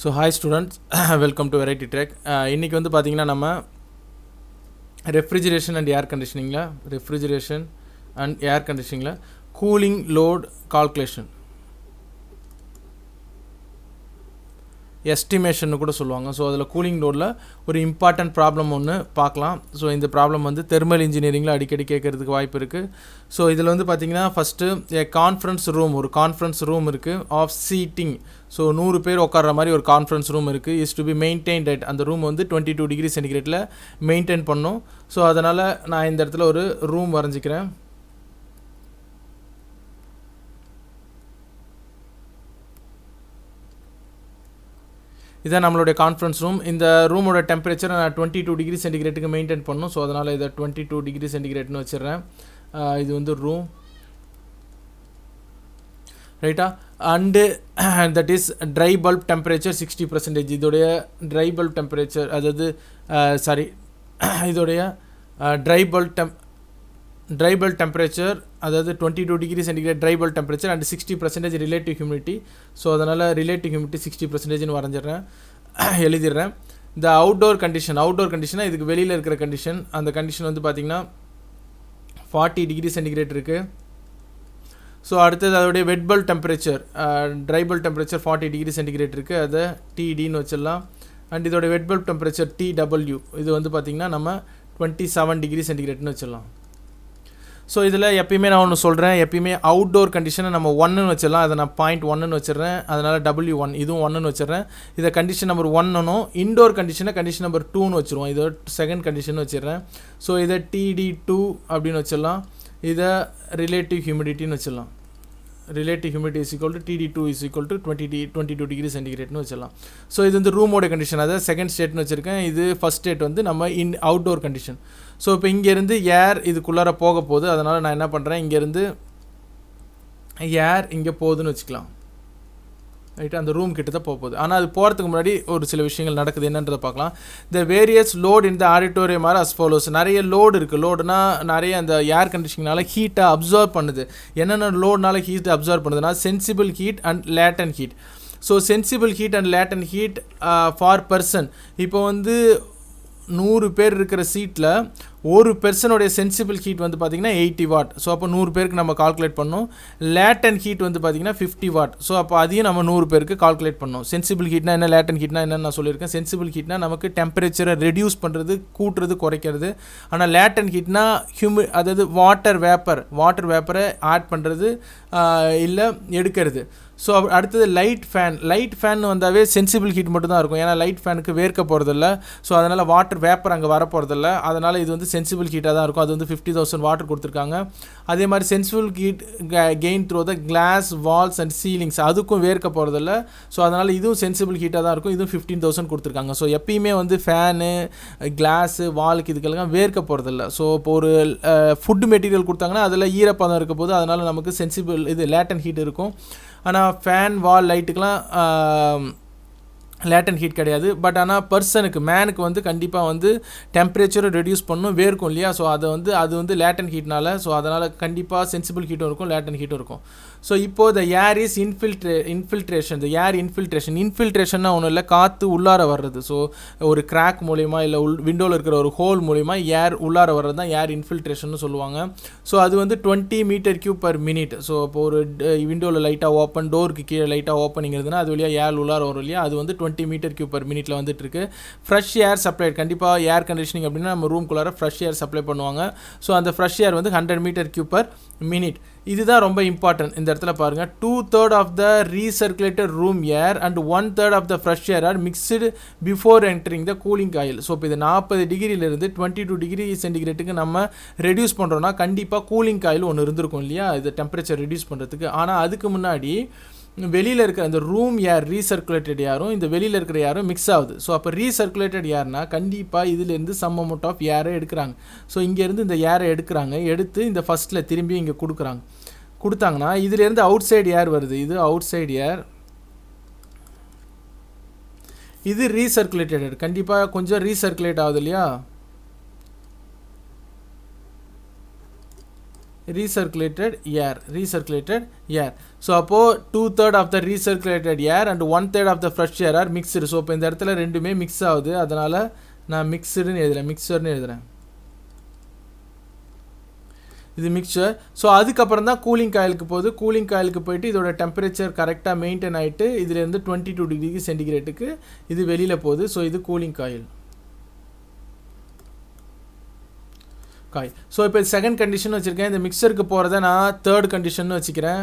So hi students, welcome to Variety Track. இன்னைக்கு வந்து பாத்தீங்கன்னா நம்ம refrigeration and air conditioningல cooling load calculation estimation கூட சொல்லுவாங்க. ஸோ அதில் கூலிங் லோடில் ஒரு இம்பார்ட்டன்ட் ப்ராப்ளம் ஒன்று பார்க்கலாம். ஸோ இந்த ப்ராப்ளம் வந்து தெர்மல் இன்ஜினியரிங்கில் அடிக்கடி கேட்கறதுக்கு வாய்ப்பு இருக்குது. ஸோ இதில் வந்து பார்த்திங்கன்னா ஃபஸ்ட்டு ஒரு கான்ஃபரன்ஸ் ரூம் இருக்குது ஆஃப் சீட்டிங். ஸோ 100 பேர் உட்கார்ற மாதிரி ஒரு கான்ஃபரன்ஸ் ரூம் இருக்குது. Is to be maintained at அந்த ரூம் வந்து 22 டிகிரி சென்டிகிரேட்டில் மெயின்டைன் பண்ணும். ஸோ அதனால் நான் இந்த இடத்துல ஒரு ரூம் வரைஞ்சிக்கிறேன். இதான் நம்மளுடைய கான்ஃபரன்ஸ் ரூம். இந்த ரூமோட டெம்பரேச்சர் நான் 22 டிகிரி சென்டிகிரேட்டுக்கு மெயின்டைன் பண்ணணும். ஸோ அதனால் இதை 22 டிகிரி சென்டிகிரேட்னு வச்சிடுறேன். இது வந்து ரூம் ரைட்டா. And that is try bulb temperature 60%. இதோடைய ட்ரை பல்ப் டெம்பரேச்சர் இதோடைய ட்ரை பல்ப் டெம்பரேச்சர் அதாவது 22 degree centigrade try bulb temperature and 60% relative humidity. So அதனால் ரிலேட்டிவ் ஹியூமிடிட்டி 60%ன்னு வரைஞ்சிடுறேன், எழுதிடுறேன். இந்த அவுட்டோர் கண்டிஷனாக இதுக்கு வெளியில் இருக்கிற கண்டிஷன். அந்த கண்டிஷன் வந்து பார்த்திங்கன்னா 40 டிகிரி சென்டிகிரேட் இருக்குது. ஸோ அடுத்தது அதோடைய வெட் bulb temperature try bulb temperature 40 degree centigrade இருக்குது, அதை டிடின்னு வச்சிடலாம். அண்ட் இதோடைய வெட் பல்ப் டெம்பரேச்சர் டிடபிள்யூ, இது வந்து பார்த்திங்கன்னா நம்ம 27 டிகிரி சென்டிகிரேட்னு வச்சிடலாம். ஸோ இதில் எப்பயுமே நான் ஒன்று சொல்கிறேன், எப்பயுமே அவுட்டோர் கண்டிஷனை நம்ம 1ன்னு வச்சிடலாம். அதை நான் 0.1ன்னு வச்சிடுறேன். அதனால் W1 இதுவும் 1ன்னு வச்சிடுறேன். இதை கண்டிஷன் நம்பர் 1னும் இன்டோர் கண்டிஷன் நம்பர் 2ன்னு வச்சுருவோம். இதோட செகண்ட் கண்டிஷன் வச்சிடுறேன். ஸோ இதை TD2 அப்படின்னு வச்சிடலாம். இதை ரிலேட்டிவ் ஹியூமிடிட்டின்னு வச்சிடலாம். Relative humidity is equal to TD2 is equal to 22 degree சென்டிகிரேட்னு வச்சிடலாம். ஸோ இது வந்து ரூமோட கண்டிஷன், அதாவது செகண்ட் ஸ்டேட்னு வச்சுருக்கேன். இது ஃபஸ்ட் ஸ்டேட் வந்து நம்ம அவுட்டோர் கண்டிஷன். ஸோ இப்போ இங்கேருந்து ஏர் இதுக்குள்ளார போக போகுது. அதனால் நான் என்ன பண்ணுறேன், இங்கேருந்து ஏர் இங்கே போகுதுன்னு வச்சுக்கலாம். ரைட்டு, அந்த ரூம் கிட்ட தான் போகுது. ஆனால் அது போகிறதுக்கு முன்னாடி ஒரு சில விஷயங்கள் நடக்குது, என்னன்றதை பார்க்கலாம். The various load in the auditorium are as follows. நிறைய லோடு இருக்குது. லோடுனா நிறைய அந்த ஏர் கண்டிஷனிங்னால ஹீட்டை அப்சர்வ் பண்ணுது. என்னென்ன லோடுனால ஹீட் அப்சர்வ் பண்ணுதுன்னா sensible heat and லேட்டன் heat. So sensible heat and லேட்டன் heat for person. இப்போ வந்து 100 பேர் இருக்கிற சீட்டில் ஒரு பெர்சனுடைய சென்சிபிள் ஹீட் வந்து பார்த்திங்கன்னா 80 வாட். ஸோ அப்போ 100 பேருக்கு நம்ம கால்குலேட் பண்ணோம். லேட்டன் ஹீட் வந்து பார்த்திங்கன்னா 50 வாட். ஸோ அப்போ அதையும் நம்ம 100 பேருக்கு கால்குலேட் பண்ணோம். சென்சிபிள் ஹீட்னா என்ன, லேட்டன் ஹீட்னா என்னன்னு நான் சொல்லியிருக்கேன். சென்சிபிள் ஹீட்னா நமக்கு டெம்பரேச்சரை ரெடியூஸ் பண்ணுறது, கூட்டுறது, குறைக்கிறது. ஆனால் லேட்டன் ஹீட்னா அதாவது வாட்டர் வேப்பரை ஆட் பண்ணுறது இல்லை எடுக்கிறது. ஸோ அடுத்தது லைட் ஃபேன் வந்தாவே சென்சிபிள் ஹீட் மட்டும் தான் இருக்கும். ஏன்னா லைட் ஃபேனுக்கு வேர்க்க போகிறதில்ல. ஸோ அதனால் வாட்டர் வேப்பர் அங்கே வர போகிறதில்ல. அதனால் இது வந்து சென்சிபிள் ஹீட்டாக தான் இருக்கும். அது வந்து 50,000 வாட்டர் கொடுத்துருக்காங்க. அதே மாதிரி sensible heat gain through the glass walls and ceilings, அதுக்கும் வேர்க்க போகிறதில்ல. ஸோ அதனால் இதுவும் சென்சிபிள் ஹீட்டாக தான் இருக்கும். இதுவும் 15,000 கொடுத்துருக்காங்க. ஸோ எப்பயுமே வந்து ஃபேனு, கிளாஸு, வாலுக்கு இதுக்கெல்லாம் வேர்க்க போகிறதில்ல. ஸோ இப்போ ஒரு ஃபுட் மெட்டீரியல் கொடுத்தாங்கன்னா அதில் ஈரப்பதம் இருக்க போது அதனால் நமக்கு சென்சிபிள் லேட்டன் ஹீட் இருக்கும். ஆனால் ஃபேன், வால், லைட்டுக்கெலாம் லேட்டன் ஹீட் கிடையாது. பட் ஆனால் பர்சனுக்கு, மேனுக்கு வந்து கண்டிப்பாக வந்து டெம்பரேச்சரை ரெடியூஸ் பண்ணணும், வேர்க்கும் இல்லையா. ஸோ அது வந்து லேட்டன் ஹீட்னால. ஸோ அதனால் கண்டிப்பாக சென்சிபிள் ஹீட்டும் இருக்கும், லேட்டன் ஹீட்டும் இருக்கும். ஸோ இப்போது த ஏர் இஸ் இன்ஃபில்ட்ரேஷன்னா ஒன்றும் இல்லை, காற்று உள்ளார வர்றது. ஸோ ஒரு கிராக் மூலிமா இல்லை விண்டோவில் இருக்கிற ஒரு ஹோல் மூலிமா ஏர் உள்ளார வர்றது தான் ஏர் இன்ஃபில்ட்ரேஷன் சொல்லுவாங்க. ஸோ அது வந்து 20 metre cube per minute. So இப்போ ஒரு விண்டோவில் லைட்டாக ஓப்பன், டோருக்கு கீழே லைட்டாக ஓப்பனிங் இருந்ததுன்னா அது வழியாக ஏர் உள்ளார வரும் இல்லையா. அது வந்து 20 மீட்டர் கியூப் பர் மினிட்ல வந்துட்டு இருக்கு. ஃப்ரெஷ் ஏர் சப்ளை, கண்டிப்பாக ஏர் கண்டிஷனிங் அப்படின்னா நம்ம ரூம்குள்ளார ஃப்ரெஷ் ஏர் சப்ளை பண்ணுவாங்க. ஸோ அந்த ஃப்ரெஷ் ஏர் வந்து 100 மீட்டர் கியூப் பர் மினிட். இதுதான் ரொம்ப இம்பார்ட்டன்ட். இந்த இடத்துல பாருங்கள், 2/3 of the recirculated room air and 1/3 of the fresh air are mixed before entering the cooling coil. So இப்போ இது 40 டிகிரியிலிருந்து 22 டிகிரி சென்டிகிரேட்டுக்கு நம்ம ரெடியூஸ் பண்ணுறோன்னா கண்டிப்பாக கூலிங் காயில் ஒன்று இருந்திருக்கும் இல்லையா, இது டெம்பரேச்சர் ரெடியூஸ் பண்ணுறதுக்கு. ஆனால் அதுக்கு முன்னாடி வெளியில் இருக்கிற அந்த ரூம் ஏர் ரீசர்க்குலேட்டட் ஏரும் இந்த வெளியில் இருக்கிற ஏரும் மிக்ஸ் ஆகுது. ஸோ அப்போ ரீசர்க்குலேட்டட் ஏர்னா கண்டிப்பாக இதிலேருந்து சம் அமௌண்ட் ஆஃப் ஏரை எடுக்கிறாங்க. ஸோ இங்கேருந்து இந்த ஏரை எடுத்து இந்த ஃபஸ்ட்டில் திரும்பி இங்கே கொடுத்தாங்கன்னா இதிலேருந்து அவுட் சைடு ஏர் வருது. இது அவுட் சைடு ஏர், இது ரீசர்க்குலேட்டட். கண்டிப்பாக கொஞ்சம் ரீசர்க்குலேட் ஆகுது இல்லையா. recirculated air. So அப்போ 2/3 of the recirculated air and 1/3 of the fresh air are mixed. So இப்போ இந்த இடத்துல ரெண்டுமே மிக்ஸ் ஆகுது, அதனால் நான் மிக்சர்னு எழுதுறேன். இது மிக்சர். ஸோ அதுக்கப்புறம் தான் கூலிங் காயிலுக்கு போகுது. கூலிங் காயிலுக்கு போயிட்டு இதோட டெம்பரேச்சர் கரெக்டாக மெயின்டைன் ஆகிட்டு இதுலேருந்து 22 டிகிரி சென்டிகிரேட்டுக்கு இது வெளியில் போகுது. ஸோ இது கூலிங் காயில். ஸோ இப்போ செகண்ட் கண்டிஷன் வச்சுருக்கேன். இந்த மிக்சருக்கு போகிறத நான் தேர்ட் கண்டிஷன் வச்சுக்கிறேன்.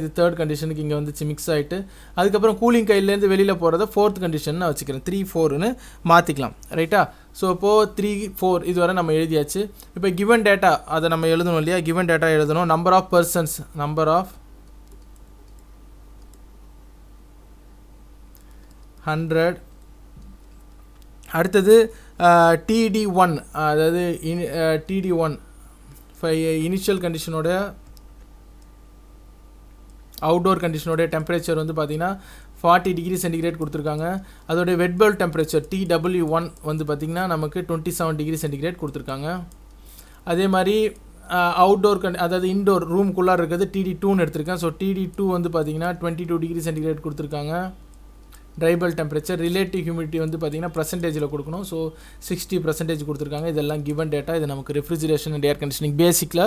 இது தேர்ட் கண்டிஷனுக்கு இங்கே வந்துச்சு மிக்ஸ் ஆகிட்டு. அதுக்கப்புறம் கூலிங் கையிலேருந்து வெளியில் போகிறத ஃபோர்த் கண்டிஷன் நான் வச்சுக்கிறேன். 3, 4ன்னு மாற்றிக்கலாம். ரைட்டா? ஸோ இப்போது 3, 4 இதுவரை நம்ம எழுதியாச்சு. இப்போ கிவன் டேட்டா அதை நம்ம எழுதணும் இல்லையா? கிவன் டேட்டா எழுதணும். Number of persons 100. அடுத்தது TD1, அதாவது TD1 இனிஷியல் கண்டிஷனோட அவுட்டோர் கண்டிஷனோடைய டெம்பரேச்சர் வந்து பார்த்திங்கன்னா 40 டிகிரி சென்டிகிரேட் கொடுத்துருக்காங்க. அதோடைய வெட் பல்ப் டெம்பரேச்சர் TW1 வந்து பார்த்திங்கன்னா நமக்கு 27 டிகிரி சென்டிகிரேட் கொடுத்துருக்காங்க. அதே மாதிரி அவுட்டோர் அதாவது இன்டோர் ரூம்குள்ளார இருக்கிறது TD2ன்னு எடுத்திருக்கேன். ஸோ TD2 வந்து பார்த்திங்கன்னா 22 டிகிரி சென்டிகிரேட் கொடுத்துருக்காங்க. ட்ரைபல் டெம்பரேச்சர் ரிலேட்டிவ் ஹியூமிடிட்டி வந்து பார்த்திங்கன்னா பர்சன்டேஜில் கொடுக்கணும். ஸோ 60% கொடுத்துருக்காங்க. இதெல்லாம் கிவன் டேட்டா. இது நமக்கு ரெஃப்ரிஜரேஷன் அண்ட் ஏர் கண்டிஷனிங் பேசிக்கில்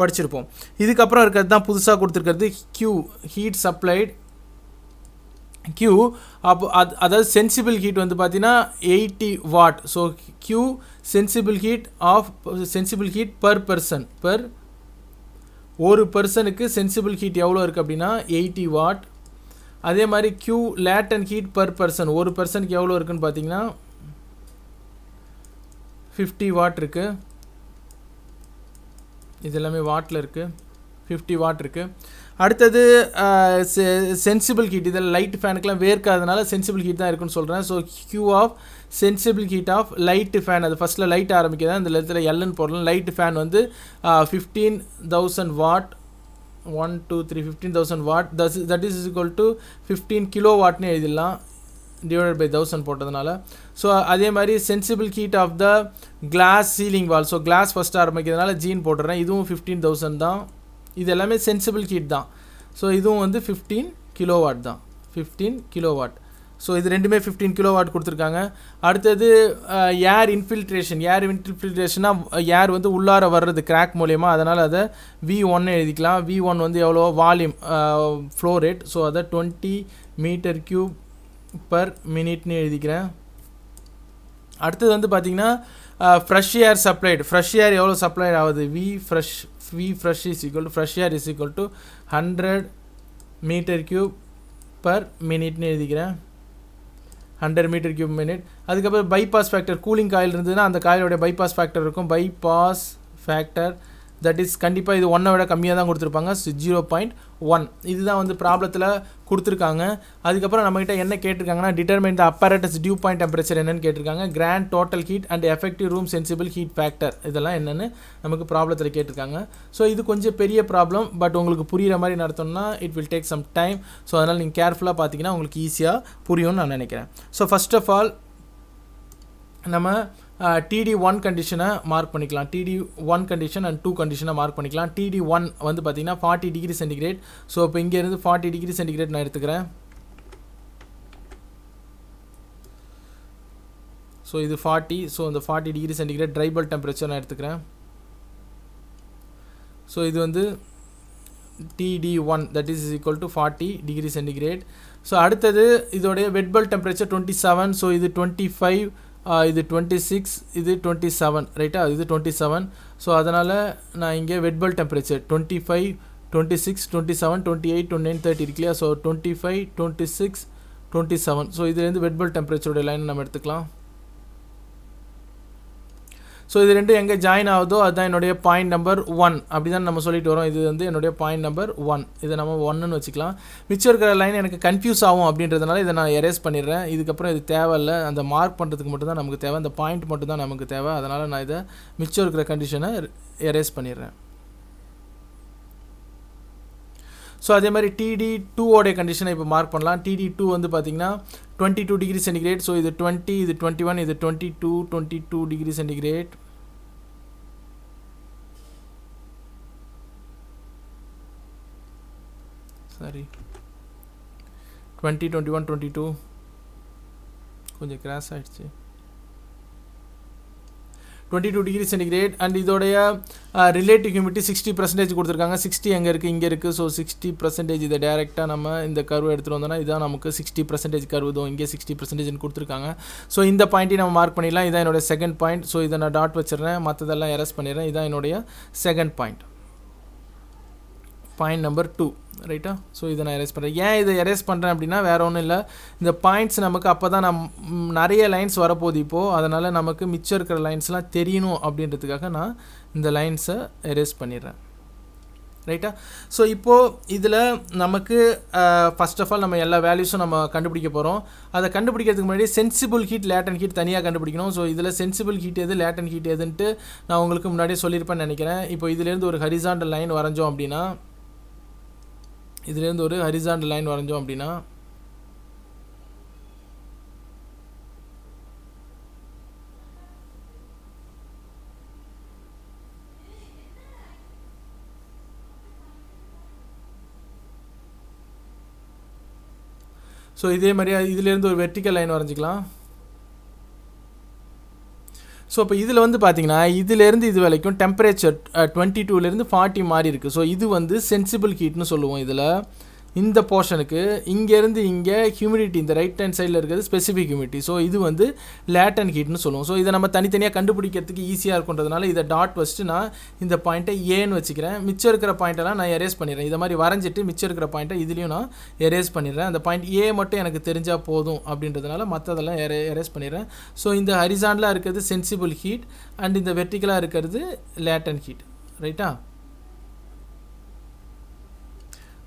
படிச்சிருப்போம். இதுக்கப்புறம் இருக்கிறது தான் புதுசாக கொடுத்துருக்கிறது Q, ஹீட் சப்ளைட். Q அப்போ அதாவது சென்சிபிள் ஹீட் வந்து பார்த்திங்கன்னா 80 what. So Q sensible heat per person, ஒரு பர்சனுக்கு சென்சிபிள் ஹீட் எவ்வளோ இருக்குது அப்படின்னா 80 வாட். அதே மாதிரி Q latent heat per person, ஒரு பர்சனுக்கு எவ்வளோ இருக்குன்னு பார்த்தீங்கன்னா 50 வாட் இருக்குது. இது எல்லாமே வாட்டில் இருக்குது. 50 வாட் இருக்குது. அடுத்தது சென்சிபிள் ஹீட். இதில் லைட் ஃபேனுக்கெலாம் வேர்க்காதனால சென்சிபிள் ஹீட் தான் இருக்குன்னு சொல்கிறேன். So Q of sensible heat of light fan, அது ஃபஸ்ட்டில் லைட் ஆரம்பிக்கிறதா இந்த இடத்துல எல்லுன்னு போடலாம். லைட் ஃபேன் வந்து 15,000 watt. 1, 2, 3 15,000 watt. that is equal to 15 கிலோவாட்னு எழுதிடலாம், டிவைடட் பை 1000 போட்டதுனால. ஸோ அதே மாதிரி sensible heat of the glass ceiling wall. So glass first ஆரம்பிக்கிறதுனால ஜீன் போட்டுறேன். இதுவும் 15,000 தான். இது எல்லாமே சென்சிபிள் ஹீட் தான். ஸோ இதுவும் வந்து 15 கிலோவாட் தான். 15 கிலோவாட். ஸோ இது ரெண்டுமே 15 கிலோவாட் கொடுத்துருக்காங்க. அடுத்தது ஏர் இன்ஃபில்ட்ரேஷனாக ஏர் வந்து உள்ளார வர்றது கிராக் மூலயமா, அதனால் அதை V1 எழுதிக்கலாம். V1 வந்து எவ்வளோ வால்யூம் ஃப்ளோ ரேட். ஸோ அதை 20 மீட்டர் கியூப் பர் மினிட்னு எழுதிக்கிறேன். அடுத்தது வந்து பார்த்திங்கன்னா fresh air supplied. Fresh air எவ்வளோ சப்ளை ஆகுது? V fresh is equal to fresh air is equal to 100 metre cube per மினிட்னு எழுதிக்கிறேன். 100 மீட்டர் கியூப் மினிட். அதுக்கப்புறம் பைபாஸ் ஃபேக்டர். கூலிங் காயில் இருந்ததுன்னா அந்த காயிலோடைய பைபாஸ் ஃபேக்டர் இருக்கும். பைபாஸ் ஃபேக்டர் தட் இஸ் கண்டிப்பாக இது 1 விட கம்மியாக தான் கொடுத்துருப்பாங்க. 0.1 இதுதான் வந்து ப்ராப்ளத்தில் கொடுத்துருக்காங்க. அதுக்கப்புறம் நம்மகிட்ட என்ன கேட்டிருக்காங்கன்னா determine the apparatus dew point temperature என்னன்னு கேட்டிருக்காங்க. Grand total heat and effective room sensible heat factor இதெல்லாம் என்னென்னு நமக்கு ப்ராப்ளத்தில் கேட்டிருக்காங்க. ஸோ இது கொஞ்சம் பெரிய ப்ராப்ளம், பட் உங்களுக்கு புரிகிற மாதிரி நடத்தணும்னா it will take some time. So அதனால் நீங்கள் கேர்ஃபுல்லாக பார்த்தீங்கன்னா உங்களுக்கு ஈஸியாக புரியும்னு நான் நினைக்கிறேன். ஸோ ஃபர்ஸ்ட் ஆஃப் ஆல் நம்ம TD1 கண்டிஷனை மார்க் பண்ணிக்கலாம். TD1 கண்டிஷன் அண்ட் 2 கண்டிஷனை மார்க் பண்ணிக்கலாம். TD1 வந்து பார்த்திங்கன்னா 40 டிகிரி சென்டிகிரேட். ஸோ இப்போ இங்கேருந்து 40 டிகிரி சென்டிகிரேட் நான் எடுத்துக்கிறேன். ஸோ இது 40. ஸோ இந்த 40 டிகிரி சென்டிகிரேட் ட்ரைபல் டெம்பரேச்சர் நான் எடுத்துக்கிறேன். ஸோ இது வந்து TD1 that is equal to 40 degree centigrade. So அடுத்தது இதோடைய வெட் பல்ப் டெம்பரேச்சர் 27. ஸோ இது 25, இது 26, இது 27 ரைட்டா? இது 27. ஸோ அதனால் நான் இங்கே வெட் பல்ப் டெம்பரேச்சர் 25, 26, 27, 28, 29, 30 இருக்கு இல்லையா? ஸோ 25, 26, 27. ஸோ இதுலேருந்து வெட் பல்ப் டெம்பரேச்சரோட லைன் நம்ம எடுத்துக்கலாம். ஸோ இது ரெண்டும் எங்கே ஜாயின் ஆகுதோ அதுதான் என்னுடைய பாயிண்ட் நம்பர் 1 அப்படி தான் நம்ம சொல்லிட்டு வரோம். இது வந்து என்னுடைய பாயிண்ட் நம்பர் 1. இதை நம்ம 1ன்னு வச்சுக்கலாம். மிச்சம் இருக்கிற லைன் எனக்கு கன்ஃபியூஸ் ஆகும் அப்படின்றதுனால இதை நான் எரேஸ் பண்ணிடுறேன். இதுக்கப்புறம் இது தேவையில்லை, அந்த மார்க் பண்ணுறதுக்கு மட்டும் தான் நமக்கு தேவை, அந்த பாயிண்ட் மட்டும் தான் நமக்கு தேவை. அதனால் நான் இதை மிச்சம் இருக்கிற கண்டிஷனை எரேஸ் பண்ணிடுறேன். ஸோ அதே மாதிரி TD2 கண்டிஷனை இப்போ மார்க் பண்ணலாம். TD2 வந்து பார்த்திங்கன்னா 22 டிகிரி சென்டிகிரேட். ஸோ இது 20, இது 21, இது 22 டிகிரி சென்டிகிரேட். சாரி 20 21 22 கொஞ்சம் கிராஸ் ஆகிடுச்சு 22 டிகிரி சென்டிகிரேட் அண்ட் இதோடைய ரிலேட்டிவ் ஹியூமிடிட்டி 60% கொடுத்துருக்காங்க. 60 எங்கே இருக்குது, இங்கே இருக்குது. ஸோ 60% இதை டேரெக்டாக நம்ம இந்த கர்வ் எடுத்துகிட்டு வந்தோம்னா இதான் நமக்கு 60% கர்வ் தான், இங்கே 60% கொடுத்துருக்காங்க. ஸோ இந்த பாயிண்ட்டையும் நம்ம மார்க் பண்ணிடலாம். இதான் என்னுடைய செகண்ட் பாயிண்ட். ஸோ இதை நான் டாட் வச்சிடுறேன், மற்றதெல்லாம் எரேஸ் பண்ணிடுறேன். இதான் என்னுடைய செகண்ட் பாயிண்ட், பாயிண்ட் நம்பர் 2 ரைட்டா. ஸோ இதை நான் எரேஸ் பண்ணுறேன். ஏன் இதை எரேஸ் பண்ணுறேன் அப்படின்னா வேறு ஒன்றும் இல்லை, இந்த பாயிண்ட்ஸ் நமக்கு அப்போ தான் நிறைய லைன்ஸ் வரப்போகுது இப்போது, அதனால் நமக்கு மிச்சம் இருக்கிற லைன்ஸ்லாம் தெரியணும் அப்படின்றதுக்காக நான் இந்த லைன்ஸை எரேஸ் பண்ணிடுறேன் ரைட்டா. ஸோ இப்போது இதில் நமக்கு ஃபர்ஸ்ட் ஆஃப் ஆல் நம்ம எல்லா வேல்யூஸும் நம்ம கண்டுபிடிக்க போகிறோம். அதை கண்டுபிடிக்கிறதுக்கு முன்னாடி சென்சிபிள் ஹீட் லேட்டன் ஹீட் தனியாக கண்டுபிடிக்கணும். ஸோ இதில் சென்சிபிள் ஹீட் எது லேட்டன் ஹீட் எதுன்ட்டு நான் உங்களுக்கு முன்னாடியே சொல்லியிருப்பேன்னு நினைக்கிறேன். இப்போ இதிலேருந்து ஒரு ஹரிசாண்டல் லைன் வரைஞ்சோம் அப்படின்னா ஸோ இதே மாதிரி இதிலேருந்து ஒரு வெர்டிக்கல் லைன் வரைஞ்சிக்கலாம். ஸோ இப்போ இதில் வந்து பார்த்தீங்கன்னா இதிலேருந்து இது வரைக்கும் டெம்பரேச்சர் 22லேருந்து 40 மாறி இருக்குது. ஸோ இது வந்து சென்சிபிள் ஹீட்னு சொல்லுவோம். இதில் இந்த போர்ஷனுக்கு இங்கேருந்து இங்கே ஹியூமிடிட்டி இந்த ரைட் ஹேண்ட் சைடில் இருக்கிறது ஸ்பெசிஃபிக் ஹியூமிடிட்டி. ஸோ இது வந்து லேட்டன் ஹீட்னு சொல்லுவோம். ஸோ இதை நம்ம தனித்தனியாக கண்டுபிடிக்கிறதுக்கு ஈஸியாக இருக்குன்றதுனால இதை டாட் வச்சுட்டு நான் இந்த பாயிண்ட்டை ஏன்னு வச்சுக்கிறேன். மிச்சம் இருக்கிற பாயிண்ட்டெல்லாம் நான் எரேஸ் பண்ணிடுறேன். இதை மாதிரி வரைஞ்சிட்டு மிச்சம் இருக்கிற பாயிண்ட்டை இதுலேயும் நான் எரேஸ் பண்ணிடுறேன். அந்த பாயிண்ட் ஏ மட்டும் எனக்கு தெரிஞ்சால் போதும் அப்படின்றதுனால மற்றதெல்லாம் எரேஸ் பண்ணிடுறேன். ஸோ இந்த ஹரிசாண்டலாக இருக்கிறது சென்சிபிள் ஹீட் அண்ட் இந்த வெர்டிக்கலாக இருக்கிறது லேட்டன் ஹீட் ரைட்டா.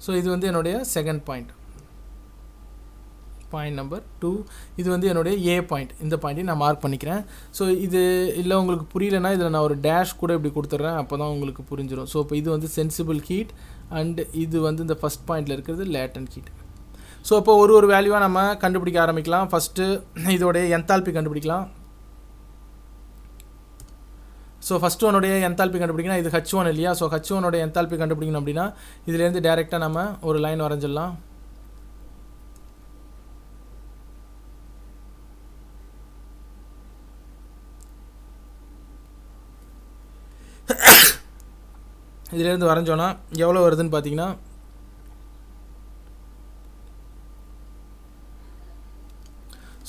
ஸோ இது வந்து என்னுடைய செகண்ட் பாயிண்ட், பாயிண்ட் நம்பர் 2. இது வந்து என்னுடைய ஏ பாயிண்ட். இந்த பாயிண்ட்டையும் நான் மார்க் பண்ணிக்கிறேன். ஸோ இது இல்லை உங்களுக்கு புரியலன்னா இதில் நான் ஒரு டேஷ் கூட இப்படி கொடுத்துட்றேன், அப்போ தான் உங்களுக்கு புரிஞ்சிடும். ஸோ இப்போ இது வந்து சென்சிபிள் ஹீட் அண்ட் இது வந்து இந்த ஃபஸ்ட் பாயிண்டில் இருக்கிறது லேட்டன் ஹீட். ஸோ இப்போ ஒரு வேல்யூவாக நம்ம கண்டுபிடிக்க ஆரம்பிக்கலாம். ஃபஸ்ட்டு இதோடைய என்தால்பி கண்டுபிடிக்கலாம். ஸோ ஃபஸ்ட்டு ஒன்னுடைய என்தால்பி கண்டுபிடிக்கணும். இது H1 இல்லையா. ஸோ H1 என்தால்பி கண்டுபிடிக்கணும் அப்படின்னா இதுலேருந்து டேரெக்டாக நம்ம ஒரு லைன் வரைஞ்சிடலாம். இதுலேருந்து வரைஞ்சோன்னா எவ்வளோ வருதுன்னு பார்த்தீங்கன்னா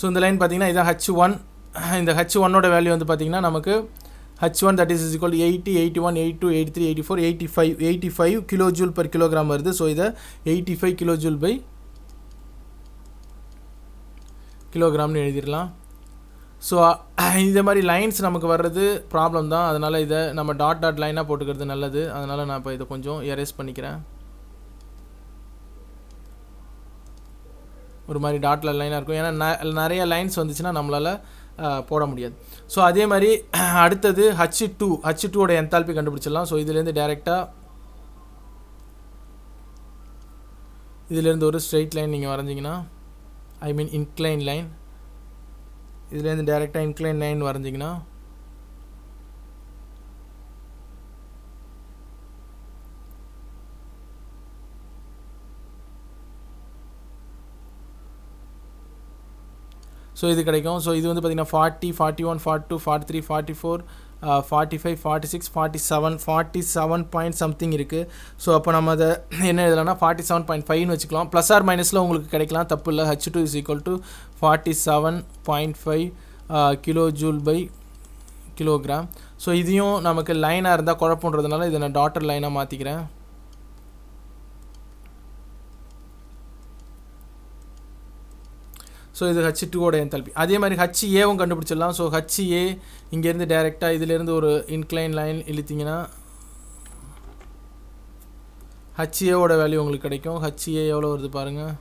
ஸோ இந்த லைன் பார்த்தீங்கன்னா இதான் H1. இந்த H1 வேல்யூ வந்து பார்த்தீங்கன்னா நமக்கு H1 that is equal to 80, 81, 82, 83, 84, 85 kilojoule per kilogram வருது. ஸோ இதை 85 kilojoule by கிலோகிராம்னு எழுதிடலாம். ஸோ இந்த மாதிரி லைன்ஸ் நமக்கு வர்றது ப்ராப்ளம் தான், அதனால் இதை நம்ம டாட் லைனாக போட்டுக்கிறது நல்லது. அதனால் நான் இப்போ இதை கொஞ்சம் எரேஸ் பண்ணிக்கிறேன். ஒரு மாதிரி டாட்டில் லைனாக இருக்கும், ஏன்னா நிறைய லைன்ஸ் வந்துச்சுன்னா நம்மளால் போட முடியாது. ஸோ அதே மாதிரி அடுத்தது H2 என்தால்பி கண்டுபிடிச்சிடலாம். ஸோ இதுலேருந்து டேரெக்டாக இதிலேருந்து ஒரு ஸ்ட்ரெயிட் லைன் நீங்கள் வரைஞ்சிங்கன்னா ஐ மீன் இன்க்ளைன் லைன், இதுலேருந்து டேரெக்டாக இன்க்ளைன் லைன் வரைஞ்சிங்கன்னா ஸோ இது கிடைக்கும். ஸோ இது வந்து பார்த்திங்கன்னா 40, 41, 42, 43, 44, 45, 46, 47, 47 பாயிண்ட் சம்திங் இருக்குது. ஸோ அப்போ நம்ம அதை என்ன எழுதலாம்னா 47.5ன்னு வச்சுக்கலாம். ப்ளஸ் ஆர் மைனஸில் உங்களுக்கு கிடைக்கலாம், தப்பு இல்லை. H2 is equal to 47.5 kilojoule by kilogram. So இதையும் நமக்கு லைனாக இருந்தால் குழப்பன்றதுனால இதை நான் டாட்டர் லைனாக மாற்றிக்கிறேன். ஸோ இது H2 என்தால்பி. அதே மாதிரி HAவும் கண்டுபிடிச்சிடலாம். ஸோ HA இங்கேருந்து டேரெக்டாக இதிலேருந்து ஒரு இன்க்ளைன் லைன் இழுத்திங்கன்னா HAவோட வேல்யூ உங்களுக்கு கிடைக்கும். HA எவ்வளோ வருது பாருங்கள்.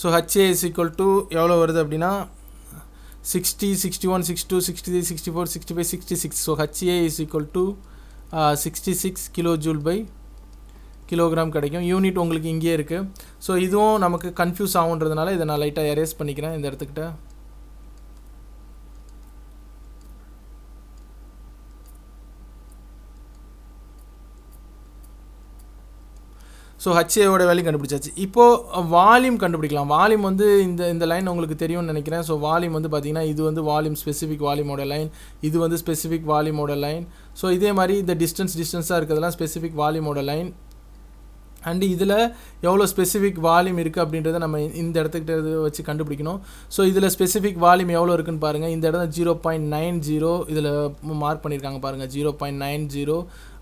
So HA is equal to எவ்வளோ வருது அப்படின்னா 60, 61, 62, 63, 64, 65, 66. So HA is equal to 66 kilojoule by kilogram கிடைக்கும். யூனிட் உங்களுக்கு இங்கே இருக்குது. ஸோ இதுவும் நமக்கு கன்ஃபியூஸ் ஆகுன்றதுனால இதை நான் லைட்டாக எரேஸ் பண்ணிக்கிறேன் இந்த இடத்துக்கிட்ட. ஸோ ஹச்ஏவோட வேல்யூ கண்டுபிடிச்சாச்சு. இப்போது வால்யூம் கண்டுபிடிக்கலாம். வால்யூம் வந்து இந்த லைன் உங்களுக்கு தெரியும்னு நினைக்கிறேன். ஸோ வால்யூம் வந்து பார்த்திங்கன்னா இது வந்து வால்யூம் ஸ்பெசிஃபிக் வால்யூமோட லைன், இது வந்து ஸ்பெசிஃபிக் வால்யூமோட லைன். ஸோ இதே மாதிரி இந்த டிஸ்டன்ஸாக இருக்கிறதுலாம் ஸ்பெசிஃபிக் வால்யூமோட லைன். அண்டு இதில் எவ்வளோ ஸ்பெசிஃபிக் வால்யூம் இருக்குது அப்படின்றத நம்ம இந்த இடத்துக்கிட்ட வச்சு கண்டுபிடிக்கணும். ஸோ இதில் ஸ்பெசிஃபிக் வால்யூம் எவ்வளோ இருக்குன்னு பாருங்கள். இந்த இடம் 0.90 இதில் மார்க் பண்ணியிருக்காங்க பாருங்கள், 0.90.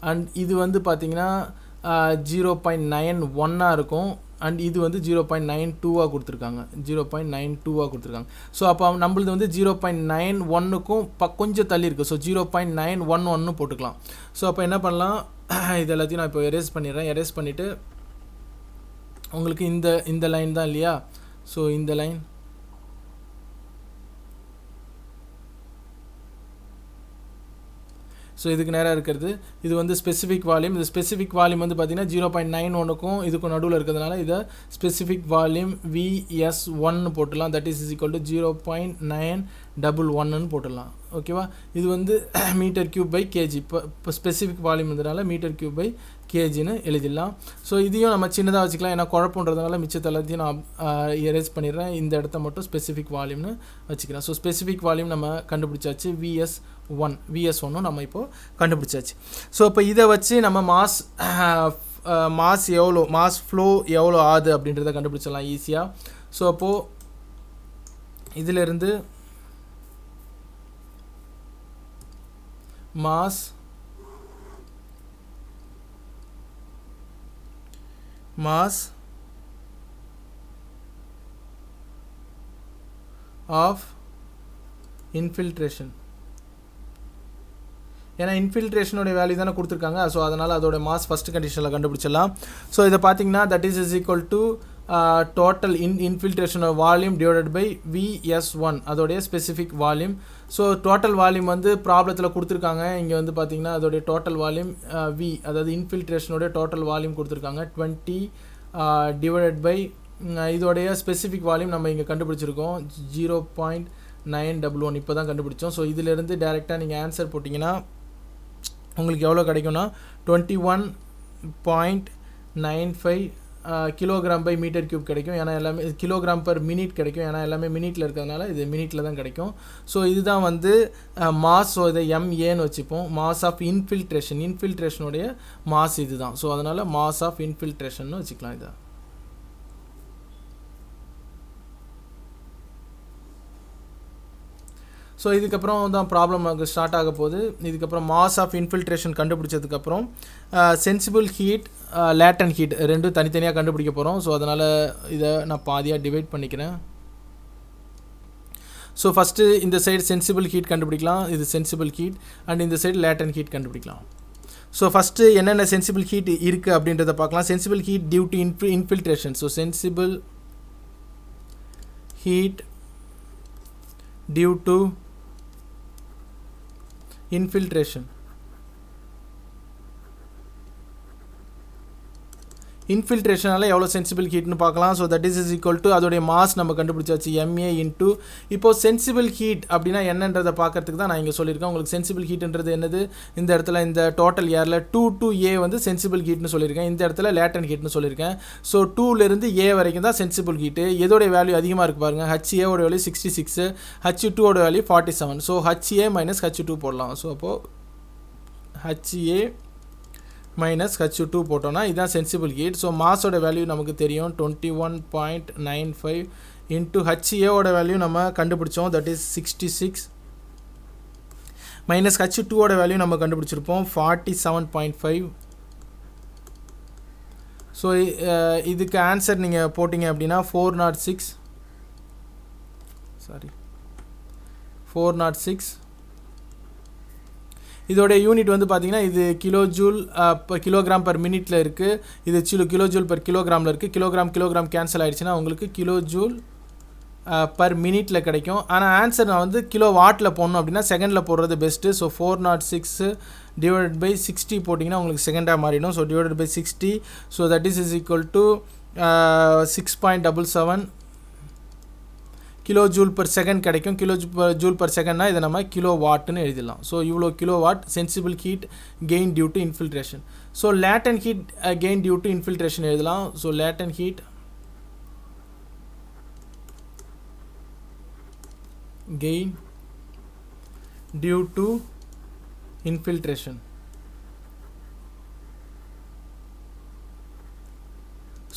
அண்ட் இது வந்து பார்த்திங்கன்னா 0.91 இருக்கும். அண்ட் இது வந்து 0.92 கொடுத்துருக்காங்க, 0.92 கொடுத்துருக்காங்க. ஸோ அப்போ நம்மளது வந்து 0.91க்கும் கொஞ்சம் தள்ளி இருக்குது. ஸோ 0.911 போட்டுக்கலாம். ஸோ அப்போ என்ன பண்ணலாம், இது எல்லாத்தையும் நான் இப்போ எரேஸ் பண்ணிடுறேன். எரேஸ் பண்ணிவிட்டு உங்களுக்கு இந்த லைன் தான் இல்லையா, ஸோ இந்த லைன் ஸோ இதுக்கு நேராக இருக்கிறது இது வந்து ஸ்பெசிஃபிக் வால்யூம். இந்த ஸ்பெசிஃபிக் வால்யூம் வந்து பார்த்திங்கன்னா 0.91க்கும் இதுக்கும் நடுவில் இருக்கிறதுனால இதை ஸ்பெசிஃபிக் வால்யூம் VS1 போட்டுடலாம். தட் இஸ் ஈக்குவல் டு 0.911 போட்டுடலாம். ஓகேவா, இது வந்து மீட்டர் கியூப் பை கேஜி. இப்போ ஸ்பெசிஃபிக் வால்யூம் இருந்ததுனால மீட்டர் கியூப் பை கேஜின்னு எழுதிடலாம். ஸோ இதையும் நம்ம சின்னதாக வச்சுக்கலாம், ஏன்னா குழப்பன்றதுனால மிச்சத்தை எல்லாத்தையும் நான் எரேஸ் பண்ணிடுறேன். இந்த இடத்த மட்டும் ஸ்பெசிஃபிக் வால்யூம்னு வச்சுக்கிறேன். ஸோ ஸ்பெசிஃபிக் வால்யூம் நம்ம கண்டுபிடிச்சாச்சு, VS1 நம்ம இப்போது கண்டுபிடிச்சாச்சு. ஸோ இப்போ இதை வச்சு நம்ம மாஸ் எவ்வளோ, மாஸ் ஃப்ளோ எவ்வளோ ஆகுது அப்படின்றத கண்டுபிடிச்சிடலாம் ஈஸியாக. ஸோ அப்போது இதிலிருந்து மாஸ் ஆஃப் இன்ஃபில்ட்ரேஷன், ஏன்னா இன்ஃபில்ட்ரேஷனோட வேல்யூ தானே கொடுத்துருக்காங்க. ஸோ அதனால் அதோட மாஸ் ஃபஸ்ட் கண்டிஷனில் கண்டுபிடிச்சிடலாம். ஸோ இதை பார்த்தீங்கன்னா that is equal to total இன்ஃபில்ட்ரேஷனோட வால்யூம் டிவைடட் பை VS1 அதோடைய specific volume. So total volume வந்து ப்ராப்ளத்தில் கொடுத்துருக்காங்க. இங்கே வந்து பார்த்திங்கன்னா அதோடைய டோட்டல் வால்யூம் அதாவது இன்ஃபில்ட்ரேஷனோடைய டோட்டல் வால்யூம் கொடுத்துருக்காங்க 20 டிவைடட் பை இதோடைய ஸ்பெசிஃபிக் வால்யூம் நம்ம இங்கே கண்டுபிடிச்சிருக்கோம் 0.911 இப்போ தான் கண்டுபிடிச்சோம். ஸோ இதிலேருந்து டேரெக்டாக நீங்கள் ஆன்சர் போட்டிங்கன்னா உங்களுக்கு எவ்வளோ கிடைக்கும்னா 21.95 கிலோகிராம் பை மீட்டர் கியூப் கிடைக்கும். ஏன்னா எல்லாமே கிலோகிராம் பர் மினிட் கிடைக்கும், ஏன்னா எல்லாமே மினிட்டில் இருக்கிறதுனால இது மினிட்டில் தான் கிடைக்கும். ஸோ இதுதான் வந்து மாஸ். ஸோ இதை MAன்னு வச்சுப்போம், மாஸ் ஆஃப் இன்ஃபில்ட்ரேஷனுடைய மாஸ் இது தான். ஸோ அதனால் மாஸ் ஆஃப் இன்ஃபில்ட்ரேஷன் வச்சுக்கலாம் இதை. ஸோ இதுக்கப்புறம் தான் ப்ராப்ளம் ஸ்டார்ட் ஆக போகுது. இதுக்கப்புறம் மாஸ் ஆஃப் இன்ஃபில்ட்ரேஷன் கண்டுபிடிச்சதுக்கப்புறம் சென்சிபிள் ஹீட், லேட்டன் ஹீட் ரெண்டும் தனித்தனியாக கண்டுபிடிக்க போகிறோம். ஸோ அதனால் இதை நான் பாதியாக டிவைட் பண்ணிக்கிறேன். ஸோ ஃபஸ்ட்டு இந்த சைடு சென்சிபிள் ஹீட் கண்டுபிடிக்கலாம், இது சென்சிபிள் ஹீட். அண்ட் இந்த சைடு லேட்டன் ஹீட் கண்டுபிடிக்கலாம். ஸோ ஃபஸ்ட்டு என்னென்ன சென்சிபிள் ஹீட் இருக்குது அப்படின்றத பார்க்கலாம். Sensible heat due to infiltration. So sensible heat due to infiltration. இன்ஃபில்ட்ரேஷனால் எவ்வளோ சென்சிபிள் ஹீட்னு பார்க்கலாம். So that is equal to அதோடைய மாஸ் நம்ம கண்டுபிடிச்சாச்சு MA இன்ட்டு. இப்போது சென்சிபிள் ஹீட் அப்படின்னா என்னன்றதை பார்க்கறதுக்கு தான் நான் இங்கே சொல்லியிருக்கேன். உங்களுக்கு சென்சிபிள் ஹீட்ன்றது என்னது, இந்த இடத்துல இந்த டோட்டல் ஏரில் 2 to A வந்து சென்சிபிள் ஹீட்னு சொல்லியிருக்கேன், இந்த இடத்துல லேட்டன் ஹீட்னு சொல்லியிருக்கேன். ஸோ 2லேருந்து A வரைக்கும் தான் சென்சிபிள் ஹீட்டு. எதோடைய வேல்யூ அதிகமாக இருக்குது பாருங்கள், HAவோட வேல்யூ 66, H2ஓட value 47. So HA minus H2 போடலாம். ஸோ அப்போது HA மைனஸ் H2 போட்டோன்னா இதுதான் சென்சிபிள் ஹீட். ஸோ மாஸோட வேல்யூ நமக்கு தெரியும் 21.95 இன்ட்டு HAவோட வேல்யூ நம்ம கண்டுபிடிச்சோம், தட் இஸ் 66 மைனஸ் H2ஓட வேல்யூ நம்ம கண்டுபிடிச்சிருப்போம் 47.5. ஸோ இதுக்கு ஆன்சர் நீங்கள் போட்டிங்க அப்படின்னா 406. இதோடைய யூனிட் வந்து பார்த்திங்கன்னா இது கிலோஜூல் கிலோகிராம் பர் மினிட்டில் இருக்குது, இது கிலோஜூல் பர் கிலோகிராமில் இருக்குது. கிலோகிராம் கேன்சல் ஆகிடுச்சுன்னா உங்களுக்கு கிலோஜூல் பர் மினிட்டில் கிடைக்கும். ஆனால் ஆன்சர் நான் வந்து கிலோ வாட்டில் போடணும் அப்படின்னா செகண்டில் போடுறது பெஸ்ட்டு. ஸோ 406 டிவைடட் பை 60 போட்டிங்கன்னா உங்களுக்கு செகண்டாக மாறிடும். So divided by 60, so that is equal to 6.77 kilo joule per second கிடைக்கும். கிலோ ஜூல் பர் செகண்ட்னா இதை நம்ம கிலோ வாட்னு எழுதிடலாம். ஸோ இவ்வளோ kilo watt sensible heat gain due to infiltration. So latent heat gain due to infiltration எழுதலாம். So latent heat gain due to infiltration.